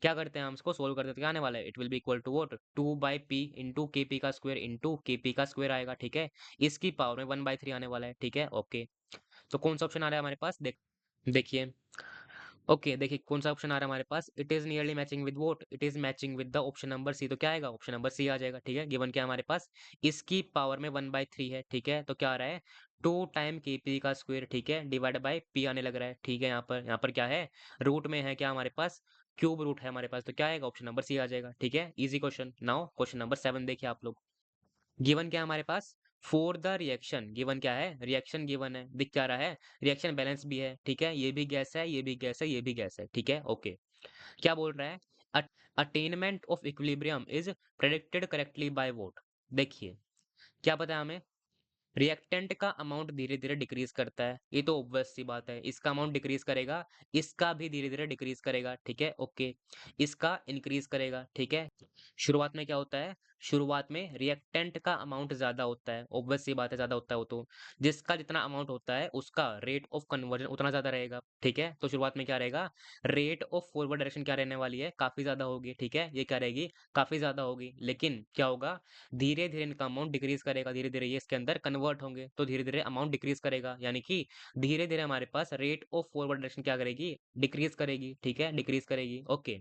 क्या करते हैं हम इसको सोल्व करते हैं, तो क्या आने वाला है? It will be equal to what 2/p into K P का स्क्वायर इंटू के पी का स्क्वायर आएगा, ठीक है। इसकी पावर में 1/3 आने वाला है, ठीक है। ओके, तो कौन सा ऑप्शन आ रहा है हमारे पास? देखिए ओके, देखिए कौन सा ऑप्शन आ रहा है हमारे पास? It is nearly matching with what? It is matching with the option number C, तो क्या आएगा? ऑप्शन नंबर सी आ जाएगा, ठीक है। गिवन क्या है हमारे पास? इसकी पावर में 1/3 है, ठीक है, तो क्या आ रहा है? 2 टाइम के पी का स्क्वायर, ठीक है, डिवाइड बाय पी आने लग रहा है, ठीक है। यहाँ पर क्या है? रूट में है क्या हमारे पास? क्यूब रूट है हमारे पास, तो क्या आएगा? ऑप्शन नंबर सी आ जाएगा, ठीक है। Easy question. Now question number 7 देखिए आप लोग। गिवन क्या है हमारे पास? फॉर द रिएक्शन, गिवन क्या है? रिएक्शन गिवन है, दिख क्या रहा है? रिएक्शन बैलेंस भी है, ठीक है, ये भी गैस है, ये भी गैस है, ये भी गैस है, ठीक है। ओके, क्या बोल रहा है? Attainment of equilibrium is predicted correctly by what? देखिए क्या पता है हमें? रिएक्टेंट का अमाउंट धीरे-धीरे डिक्रीज़ करता है, ये तो ऑब्वियस सी बात है। इसका अमाउंट डिक्रीज़ करेगा, इसका भी धीरे-धीरे डिक्रीज़ करेगा, ठीक है, ओके। इसका इंक्रीज़ करेगा, ठीक है। शुरुआत में क्या होता है? शुरुआत में रिएक्टेंट का अमाउंट ज़्यादा होता है, ऑब्वियस सी बात है ज़्यादा होता है वो तो। जिसका जितना अमाउंट होता है, उसका रेट ऑफ कन्वर्जन उतना ज़्यादा रहेगा, ठीक है। तो शुरुआत में क्या रहेगा? रेट ऑफ फॉरवर्ड डायरेक्शन क्या रहने वाली है? काफ़ी ज़्यादा होगी, ठीक है। ये क्या रहेगी? काफ़ी ज़्यादा होगी। लेकिन क्या होगा? धीरे-धीरे इनका अमाउंट डिक्रीज़ करेगा, धीरे-धीरे ये इसके अंदर कन्वर्ट होंगे, तो धीरे-धीरे अमाउंट डिक्रीज़ करेगा, यानी कि धीरे-धीरे हमारे पास रेट ऑफ फॉरवर्ड डायरेक्शन क्या करेगी? डिक्रीज़ करेगी, ठीक है, डिक्रीज़ करेगी, ओके।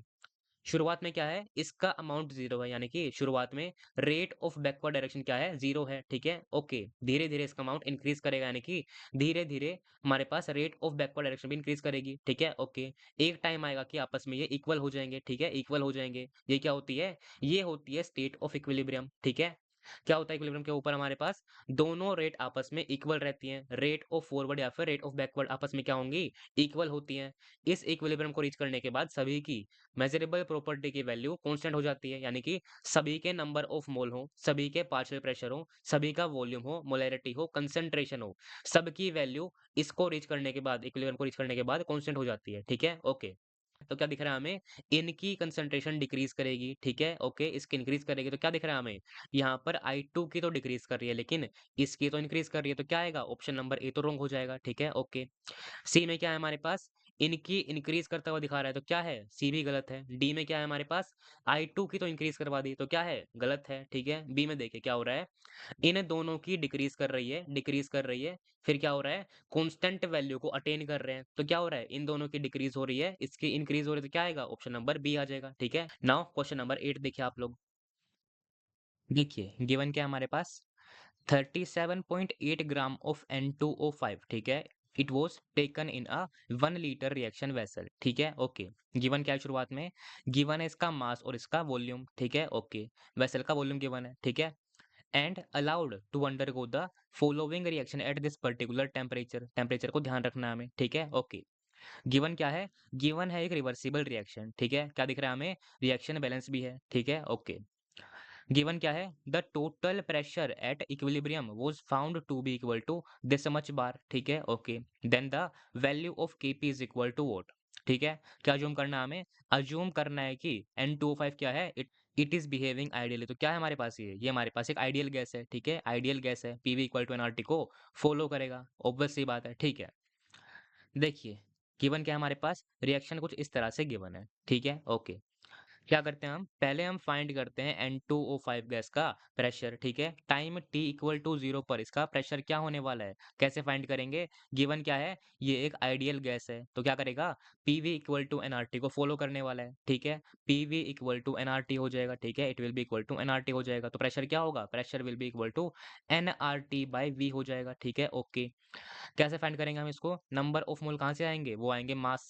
शुरुआत में क्या है? इसका अमाउंट 0 है, यानी कि शुरुआत में रेट ऑफ बैकवर्ड डायरेक्शन क्या है? 0 है, ठीक है, ओके। धीरे-धीरे इसका अमाउंट इंक्रीज़ करेगा, यानी कि धीरे-धीरे हमारे पास रेट ऑफ बैकवर्ड डायरेक्शन भी इंक्रीज़ करेगी, ठीक है, ओके। एक टाइम आएगा कि आपस में ये इक्वल हो जाएँगे, ठीक है, इक्वल हो जाएँगे। ये क्या होती है? ये होती है स्टेट ऑफ इक्विलिब्रियम, ठीक है। क्या होता है इक्विलिब्रियम के ऊपर हमारे पास? दोनों रेट आपस में इक्वल रहती हैं। रेट ऑफ फॉरवर्ड या फिर रेट ऑफ बैकवर्ड आपस में क्या होंगी? इक्वल होती हैं। इस इक्विलिब्रियम को रीच करने के बाद सभी की मेजरेबल प्रॉपर्टी की वैल्यू कांस्टेंट हो जाती है, यानी कि सभी के नंबर ऑफ मोल हो, सभी के पार्शियल प्रेशर हो, सभी का वॉल्यूम हो, मोलैरिटी हो, कंसंट्रेशन हो, सबकी वैल्यू इसको रीच करने के बाद इक्विलिब्रियम को रीच करने के बाद कांस्टेंट हो जाती है, ठीक है, ओके। तो क्या दिख रहा है हमें? इनकी कंसंट्रेशन डिक्रीज करेगी, ठीक है, ओके, इसकी इंक्रीज करेगी, तो क्या दिख रहा है हमें? यहाँ पर I2 की तो डिक्रीज कर रही है, लेकिन इसकी तो इंक्रीज कर रही है, तो क्या आएगा? ऑप्शन नंबर ए तो रॉन्ग हो जाएगा, ठीक है, ओके। सी में क्या है हमारे पास? इनकी इंक्रीज करता हुआ दिखा रहा है, तो क्या है, सी भी गलत है। डी में क्या है हमारे पास, I2 की तो इंक्रीज करवा दी, तो क्या है, गलत है, ठीक है। बी में देखिए क्या हो रहा है, इन दोनों की डिक्रीज कर रही है, डिक्रीज कर रही है। फिर क्या हो रहा है, कांस्टेंट वैल्यू को अटेन कर रहे हैं, तो क्या हो रहा है, इन दोनों की डिक्रीज हो रही है, इसकी इंक्रीज हो रही है, तो क्या आएगा, ऑप्शन नंबर बी आ जाएगा, ठीक है। नाउ क्वेश्चन नंबर 8 देखिए आप लोग। देखिए गिवन क्या है हमारे पास, 37.8 ग्राम ऑफ N2O5, ठीक है। It was taken in a 1 litre reaction vessel, ठीक है, ओके। गिवन क्या है शुरुआत में, गिवन है इसका मास और इसका वॉल्यूम, ठीक है, ओके। वेसल का वॉल्यूम गिवन है, ठीक है। And allowed to undergo the following reaction at this particular temperature, temperature को ध्यान रखना है हमें, ठीक है, ओके। गिवन क्या है, गिवन है एक रिवर्सिबल रिएक्शन, ठीक है। क्या दिख रहा है हमें, रिएक्शन बैलेंस भी है, ठीक है, ओके। गिवन क्या है, the total pressure at equilibrium was found to be equal to this much bar, ठीक है, okay. Then the value of Kp is equal to what, ठीक है। क्या अज्यूम करना है हमें, अज्यूम करना है कि N2O5 क्या है, इट इज बिहेविंग आइडियली, तो क्या है हमारे पास, ये हमारे पास एक आइडियल गैस है, ठीक है, आइडियल गैस है। पीवी इक्वल टू एनआरटी को फॉलो करेगा, ऑब्वियस सी बात है, ठीक है। देखिए गिवन क्या है हमारे पास, रिएक्शन कुछ इस तरह से गिवन है, ठीक है, ओके। क्या करते हैं हम, पहले हम फाइंड करते हैं N2O5 गैस का प्रेशर, ठीक है। टाइम t इक्वल टू 0 पर इसका प्रेशर क्या होने वाला है, कैसे फाइंड करेंगे। गिवन क्या है, ये एक आइडियल गैस है, तो क्या करेगा, PV इक्वल टू एनआरटी को फॉलो करने वाला है, ठीक है। PV इक्वल टू एनआरटी हो जाएगा, ठीक है, it will be equal to nRT हो जाएगा, तो प्रेशर क्या होगा, pressure will be equal to nRT by V हो जाएगा, ठीक है, ओके। कैसे फाइंड करेंगे हम इसको, नंबर ऑफ मोल कहाँ से आएंगे, वो आएंगे मास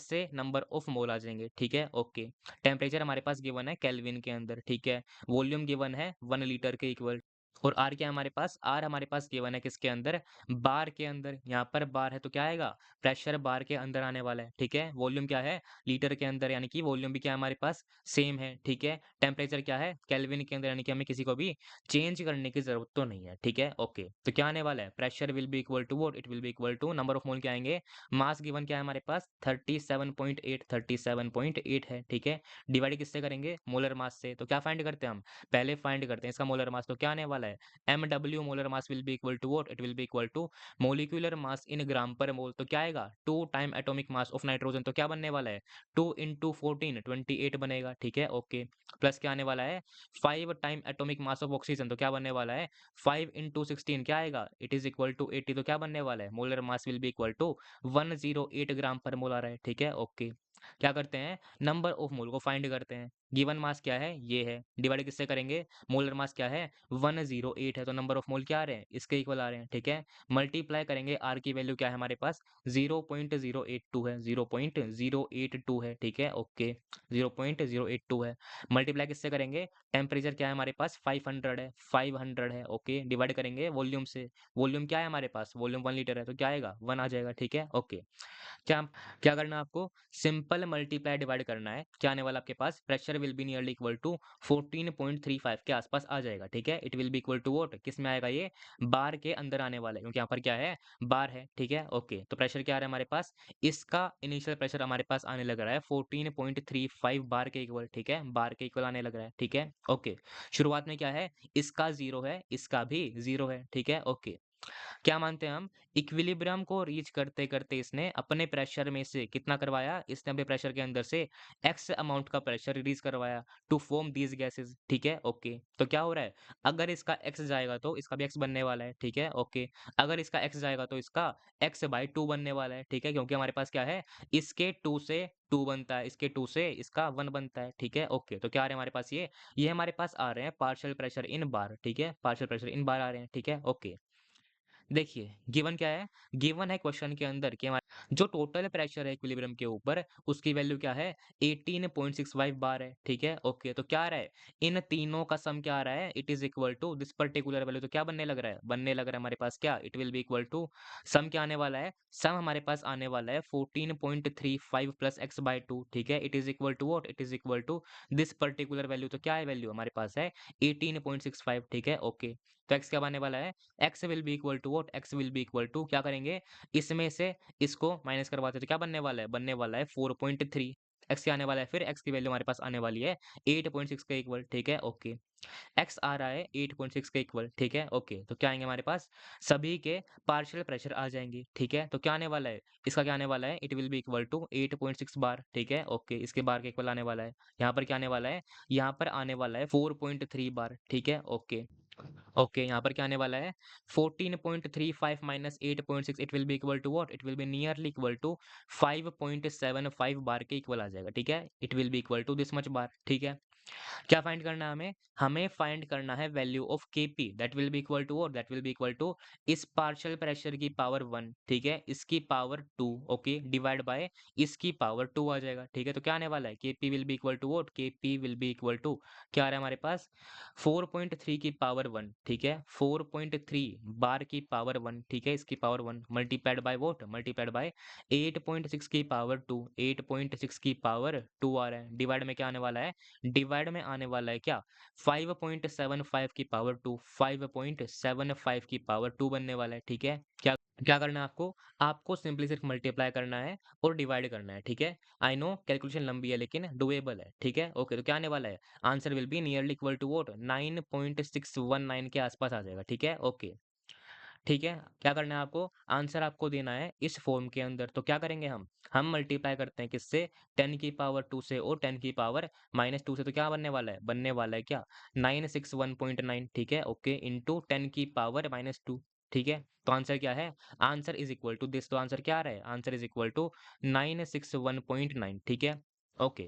से नंबर ऑफ मोल आ जाएंगे, ठीक है, ओके। टेम्परेचर हमारे पास गिवन है केल्विन के अंदर, ठीक है। वॉल्यूम गिवन है 1 लीटर के इक्वल। और आर क्या है हमारे पास, आर हमारे पास गिवन है किसके अंदर, बार के अंदर। यहाँ पर बार है तो क्या आएगा, प्रेशर बार के अंदर आने वाला है, ठीक है। वॉल्यूम क्या है, लीटर के अंदर, यानी कि वॉल्यूम भी क्या है हमारे पास, सेम है, ठीक है। टेम्परेचर क्या है, केल्विन के अंदर, यानी कि हमें किसी को भी चेंज करने की जरूरत तो नहीं है, ठीक है, ओके। तो क्या आने वाला है, pressure will be equal to what, it will be equal to number of mole क्या आएंगे, मास गिवन क्या है हमारे पास 37.8 है, ठीक है। डिवाइड किससे करेंगे, मोलर मास से, तो क्या फाइंड करते हैं हम, पहले फाइंड करते हैं इसका मोलर मास, तो क्या आने वाला है, MW molar mass will be equal to what, it will be equal to molecular mass in gram per mole, तो क्या आएगा 2 time atomic mass of nitrogen, तो क्या बनने वाला है 2 इंटू 14 28 बनेगा, ठीक है, ओके। प्लस क्या आने वाला है 5 time atomic mass of oxygen, तो क्या बनने वाला है 5 इंटू 16 क्या आएगा, इट इज इक्वल टू 80, तो क्या बनने वाला है, molar mass will be equal to 108 gram per mole आ रहा है, ठीक है, ओके। क्या करते हैं, नंबर ऑफ मोल को फाइंड करते हैं। गिवन मास क्या है, ये है, डिवाइड किससे करेंगे, मोलर मास क्या है 108 है, तो नंबर ऑफ मोल क्या आ रहे हैं, इसके इक्वल आ रहे हैं, ठीक है। मल्टीप्लाई करेंगे, आर की वैल्यू क्या है हमारे पास 0.082 है, 0.082 है, ठीक है, ओके। 0.082 है। मल्टीप्लाई किससे करेंगे, टेम्परेचर क्या है हमारे पास 500 है, 500 है, ओके। डिवाइड करेंगे वॉल्यूम से, वॉल्यूम क्या है हमारे पास, वॉल्यूम 1 लीटर है, तो क्या आएगा 1 आ जाएगा, ठीक है, ओके। क्या क्या करना है आपको, सिंपल मल्टीप्लाई डिवाइड करना है, क्या आने वाला आपके पास, pressure will be nearly equal to 14.35 के आसपास आ जाएगा, ठीक है। It will be equal to what, किस में आएगा, ये बार के अंदर आने वाला है, क्योंकि यहाँ पर क्या है, बार है, ठीक है, ओके। तो प्रेशर क्या आ रहा है हमारे पास, इसका इनिशियल प्रेशर हमारे पास आने लग रहा है 14.35 बार के इक्वल, ठीक है, बार के इक्वल आने लग रहा है, ठीक है, ओके। शुरुआत में क्या है, इसका 0 है, इसका भी 0 है, ठीक है, ओके। क्या मानते हैं हम, इक्विलिब्रियम को रीच करते करते इसने अपने प्रेशर में से कितना करवाया, इसने अपने प्रेशर के अंदर से एक्स अमाउंट का प्रेशर रिलीज करवाया टू फॉर्म दीज गैसेस, ठीक है, ओके। तो क्या हो रहा है, अगर इसका एक्स जाएगा तो इसका भी एक्स बनने वाला है, ठीक है, ओके। अगर इसका एक्स जाएगा तो इसका x/2 बनने वाला है, ठीक है, क्योंकि हमारे पास क्या है, इसके 2 से 2 बनता है, इसके 2 से इसका 1 बनता है, ठीक है, ओके। तो क्या आ रहे हैं हमारे पास, ये हमारे पास आ रहे हैं पार्शियल प्रेशर इन बार, ठीक है, पार्शियल प्रेशर इन बार आ रहे हैं, ठीक है, ओके। देखिए गिवन क्या है, गिवन है क्वेश्चन के अंदर कि हमारे जो टोटल प्रेशर है इक्विलिब्रियम के ऊपर, उसकी वैल्यू क्या है 18.65 बार है, ठीक है, ओके। तो क्या आ रहा है, इन तीनों का सम क्या आ रहा है, it is equal to this particular value, तो क्या बनने लग रहा है, बनने लग रहा है हमारे पास क्या, it will be equal to sum क्या आने वाला है, सम हमारे पास आने वाला है 14.35 प्लस x/2, ठीक है। It is equal to what, it is equal to this particular value, तो क्या है वैल्यू हमारे पास है 18.65, ठीक है, ओके। तो x क्या बनने वाला है, x will be equal to what, x will be equal to क्या करेंगे, इसमें से इसको माइनस करवाते हैं, तो क्या बनने वाला है, बनने वाला है 4.3, x क्या आने वाला है, फिर x की वैल्यू हमारे पास आने वाली है 8.6 के इक्वल, ठीक है, ओके। x आ रहा है 8.6 के इक्वल, ठीक है, ओके। तो क्या आएँगे हमारे पास, सभी के पार्शियल प्रेशर आ जाएँगे, ठीक है। तो क्या आने वाला है, इसका क्या आने वाला है, it will be equal to 8.6 bar, ठीक है, ओके। इसके बार के इक्वल आने वाला है। यहाँ पर क्या आने वाला है, यहाँ पर आने वाला है 4.3 बार, ठीक है, ओके। ओके, यहाँ पर क्या आने वाला है, 14.35 minus 8.6, it will be equal to what, it will be nearly equal to 5.75 bar के इक्वल आ जाएगा, ठीक है। It will be equal to this much bar, ठीक है। क्या फाइंड करना है हमें? हमें फाइंड करना है value of Kp, that will be equal to what, that will be equal to इस पार्शियल प्रेशर की पावर 1, ठीक है, इसकी पावर 2, ओके, डिवाइड बाय इसकी पावर 2 आ जाएगा, ठीक है। तो क्या आने वाला है, Kp will be equal to what, Kp will be equal to क्या आ रहा है हमारे पास, 4.3 की पावर 1, ठीक है, 4.3 बार की पावर 1, ठीक है, इसकी power 1 multiplied by what, multiplied bye 8.6 की पावर 2, 8.6 की पावर 2 आ रहा है, डिवाइड में क्या आने वाला है, डिवाइड में आने वाला है क्या, 5.75 की पावर 2, 5.75 की पावर 2 बनने वाला है, ठीक है। क्या क्या करना है आपको, आपको सिंपली सिर्फ मल्टीप्लाई करना है और डिवाइड करना है, ठीक है। आई नो कैलकुलेशन लंबी है लेकिन डुएबल है, ठीक है, ओके। तो क्या आने वाला है, answer will be nearly equal to what, 9.619 के आसपास आ जाएगा, ठीक है, ओके। ठीक है, क्या करना है आपको, आंसर आपको देना है इस फॉर्म के अंदर। तो क्या करेंगे हम मल्टीप्लाई करते हैं किससे, 10 की पावर 2 से और 10 की पावर -2 से। तो क्या बनने वाला है, बनने वाला है क्या, 961.9, ठीक है, ओके, इंटू 10 की पावर -2, ठीक है। तो आंसर क्या है, answer is equal to this. तो आंसर क्या आ रहा है, आंसर इज इक्वल टू 961.9, ठीक है, ओके।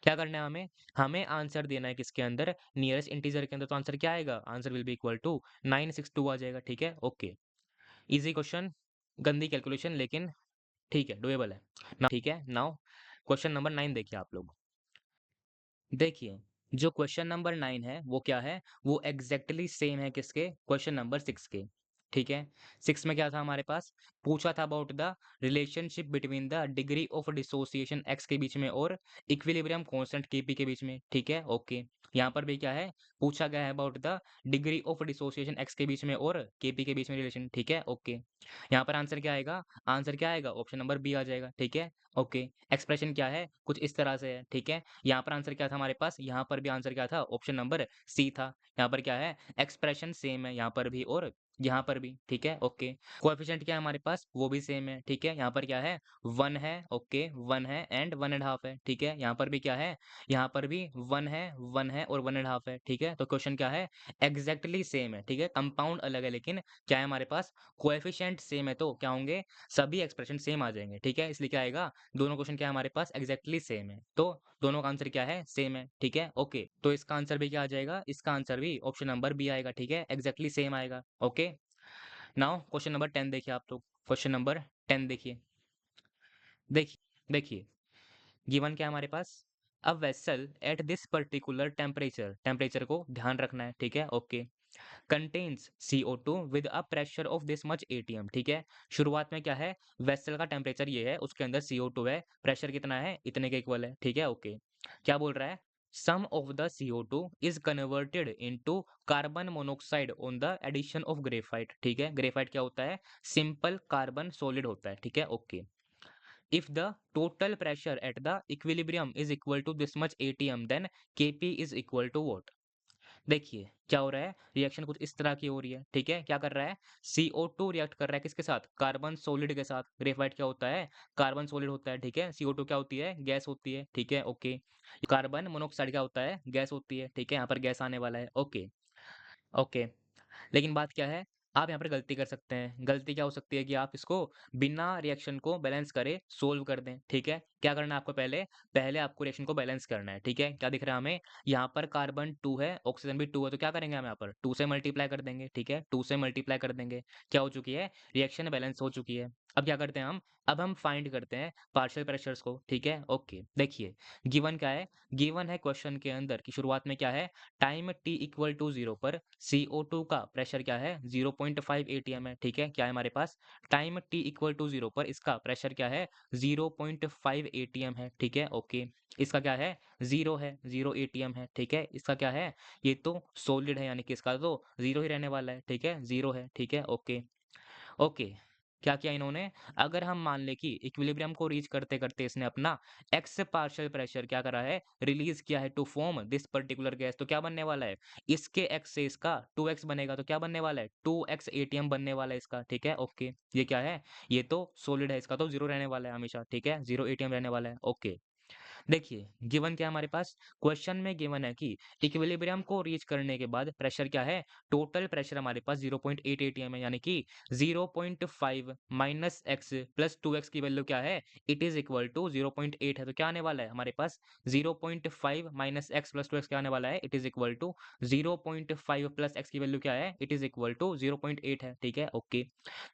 क्या करना है हमें आंसर देना है किसके अंदर, नियरेस्ट इंटीजर के अंदर। तो आंसर क्या आएगा, answer will be equal to 962 आ जाएगा, ठीक है, ओके। ईज़ी क्वेश्चन, गंदी कैलकुलेशन लेकिन ठीक है, डूएबल है। ना ठीक है, नाउ क्वेश्चन नंबर 9 देखिए आप लोग। देखिए, जो क्वेश्चन नंबर 9 है वो क्या है? वो एग्ज़ैक्टली सेम है किसके? क्वेश्चन नंबर 6 के। ठीक है? 6 में क्या था हमारे पास? पूछा था about the relationship between the degree of dissociation x के बीच में और इक्विलिब्रियम कांस्टेंट Kp के बीच में। ठीक है? ओके। यहाँ पर भी क्या है? पूछा गया है about the degree of dissociation x के बीच में और Kp के बीच में रिलेशन। ठीक है? ओके। यहाँ पर आंसर क्या आएगा? आंसर क्या आएगा? ऑप्शन नंबर बी आ जाएगा। ठीक है? ओके। एक्सप्रेशन क्या है? कुछ इस तरह से है। ठीक है? यहाँ पर आंसर क्या था हमारे पास, यहाँ पर भी आंसर क्या था, ऑप्शन नंबर सी था। यहाँ पर क्या है, एक्सप्रेशन सेम है यहाँ पर भी और यहाँ पर भी, ठीक है, ओके। कोएफिशिएंट क्या है हमारे पास, वो भी सेम है, ठीक है। यहाँ पर क्या है, 1 है, ओके, 1 है एंड 1 एंड हाफ है, ठीक है। यहाँ पर भी क्या है, यहाँ पर भी 1 है, 1 है और 1 एंड हाफ है, ठीक है। तो क्वेश्चन क्या है, एग्जैक्टली सेम है, ठीक है। कंपाउंड अलग है लेकिन क्या है हमारे पास, कोएफिशिएंट सेम है, तो क्या होंगे, सभी एक्सप्रेशन सेम आ जाएंगे, ठीक है। इसलिए क्या आएगा, दोनों क्वेश्चन क्या है हमारे पास, एग्जैक्टली सेम है, तो दोनों का आंसर क्या है, सेम है, ठीक है, ओके। तो इसका आंसर भी क्या आ जाएगा, इसका आंसर भी ऑप्शन नंबर बी आएगा, ठीक है, एग्जैक्टली सेम आएगा, ओके। नाउ क्वेश्चन नंबर 10 देखिए आप लोग, क्वेश्चन नंबर 10 देखिए। देखिए देखिए गिवन क्या है हमारे पास, a vessel at this particular temperature, temperature को ध्यान रखना है, ठीक है, okay, contains CO2 with a pressure of this much ATM, ठीक है। शुरुआत में क्या है, वेसल का टेम्परेचर ये है, उसके अंदर CO2 है, प्रेशर कितना है, इतने के इक्वल है, ठीक है, ओके। क्या बोल रहा है, some of the CO2 is converted into carbon monoxide on the addition of graphite, ठीक है। ग्रेफाइट क्या होता है, सिंपल कार्बन सॉलिड होता है, ठीक है, okay. If the total pressure at the equilibrium is equal to this much ATM, then Kp is equal to what? देखिए क्या हो रहा है, रिएक्शन कुछ इस तरह की हो रही है, ठीक है। क्या कर रहा है, CO2 रिएक्ट कर रहा है किसके साथ, कार्बन सॉलिड के साथ। ग्रेफाइट क्या होता है, कार्बन सॉलिड होता है, ठीक है। CO2 क्या होती है, गैस होती है, ठीक है, ओके। कार्बन मोनोऑक्साइड क्या होता है, गैस होती है, ठीक है। यहाँ पर गैस आने वाला है, ओके, ओके। लेकिन बात क्या है, आप यहाँ पर गलती कर सकते हैं। गलती क्या हो सकती है कि आप इसको बिना रिएक्शन को बैलेंस करे सोल्व कर दें, ठीक है। क्या करना है आपको, पहले पहले आपको रिएक्शन को बैलेंस करना है, ठीक है। क्या दिख रहा है हमें, यहाँ पर कार्बन 2 है, ऑक्सीजन भी 2 है, तो क्या करेंगे हम यहाँ पर 2 से मल्टीप्लाई कर देंगे, ठीक है, 2 से मल्टीप्लाई कर देंगे। क्या हो चुकी है, रिएक्शन बैलेंस हो चुकी है। अब क्या करते हैं हम, अब हम फाइंड करते हैं पार्शियल प्रेशर्स को, ठीक है, ओके। देखिए गिवन क्या है, गिवन है क्वेश्चन के अंदर की शुरुआत में क्या है, टाइम t इक्वल टू 0 पर CO2 का प्रेशर क्या है, 0.5 ATM है, ठीक है। क्या है हमारे पास, टाइम t इक्वल टू 0 पर इसका प्रेशर क्या है, 0.5 ATM है, ठीक है, ओके। इसका क्या है, 0 है, 0 ATM है, ठीक है। इसका क्या है, ये तो सॉलिड है यानी कि इसका तो 0 ही रहने वाला है, ठीक है, 0 है, ठीक है, ओके, ओके। क्या किया इन्होंने, अगर हम मान लें कि इक्विलिब्रियम को रीच करते-करते इसने अपना एक्स पार्शियल प्रेशर क्या करा है, रिलीज़ किया है to form this particular gas, तो क्या बनने वाला है, इसके एक्स से इसका 2x बनेगा, तो क्या बनने वाला है, 2x एटीएम बनने वाला है इसका, ठीक है, ओके। ये क्या है, ये तो सॉलिड है, इसका तो 0 रहने वाला है हमेशा, ठीक है, 0 एटीएम रहने वाला है, ओके। देखिए, गिवन क्या है हमारे पास? क्वेश्चन में गिवन है कि इक्विलिब्रियम को रीच करने के बाद प्रेशर क्या है? टोटल प्रेशर हमारे पास 0.8 एटीएम है, यानी कि 0.5 माइनस एक्स प्लस 2x की वैल्यू क्या है? इट इज़ इक्वल टू 0.8 है, तो क्या आने वाला है हमारे पास? 0.5 माइनस एक्स प्लस 2x क्या आने वाला है? It is equal to 0.5 plus x की वैल्यू क्या है? इट इज़ इक्वल टू 0.8 है, ठीक है, ओके।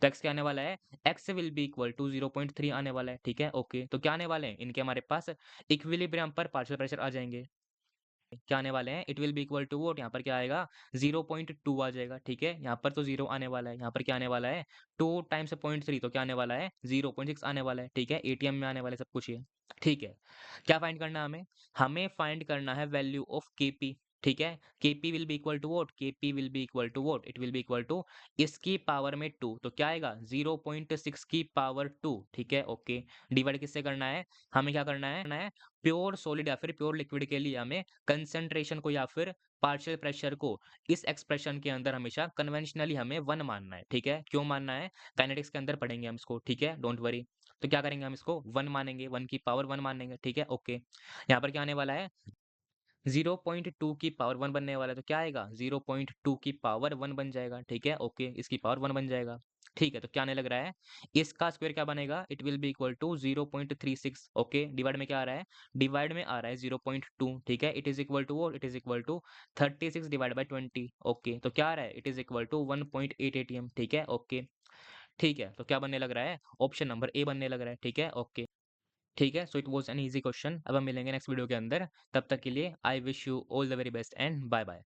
तो x क्या आने वाला है? x will be equal to 0.3 आने वाला है, ठीक है, ओके। तो क्या आने वाले हैं इनके हमारे पास इक्विलिब्रियम पर पार्शियल प्रेशर आ जाएँगे। क्या आने वाले हैं? It will be equal to what? यहाँ पर क्या आएगा? 0.2 आ जाएगा, ठीक है? यहाँ पर तो 0 आने वाला है, यहाँ पर क्या आने वाला है? 2 टाइम्स 0.3 तो क्या आने वाला है? 0.6 आने वाला है, ठीक है? एटीएम में आने वाला है सब कुछ ये, ठीक है। क्या फाइंड करना है हमें? हमें फाइंड करना है वैल्यू ऑफ केपी, ठीक है? KP will be equal to what? KP will be equal to what? It will be equal to इसकी पावर में 2 तो क्या आएगा? 0.6 की पावर 2, ठीक है? ओके। डिवाइड किससे करना है? हमें क्या करना है? प्योर सॉलिड या फिर प्योर लिक्विड के लिए हमें कंसंट्रेशन को या फिर पार्शियल प्रेशर को इस एक्सप्रेशन के अंदर हमेशा कन्वेंशनली हमें 1 मानना है, ठीक है? क्यों मानना है? काइनेटिक्स के अंदर पढ़ेंगे हम इसको, ठीक है? Don't worry. तो क्या करेंगे हम इसको 1 मानेंगे, 1 की पावर 1 मानेंगे, ठीक है? ओके। यहाँ पर क्या आने वाला है? 0.2 की पावर 1 बनने वाला है, तो क्या आएगा? 0.2 की पावर 1 बन जाएगा, ठीक है? ओके, इसकी पावर 1 बन जाएगा। ठीक है, तो क्या आने लग रहा है? इसका स्क्वायर क्या बनेगा? It will be equal to 0.36 okay, divide में क्या आ रहा है? डिवाइड में आ रहा है 0.2 ठीक है? It is equal to what? It is equal to 36 divide by 20 okay, तो क्या आ रहा है? It is equal to 1.8 atm ठीक है? ओके, ठीक है, तो क्या बनने लग रहा है? ऑप्शन नंबर ए बनने लग रहा है, ठीक है? ओके। ठीक है, so it was an easy question. अब हम मिलेंगे नेक्स्ट वीडियो के अंदर। तब तक के लिए I wish you all the very best and bye bye.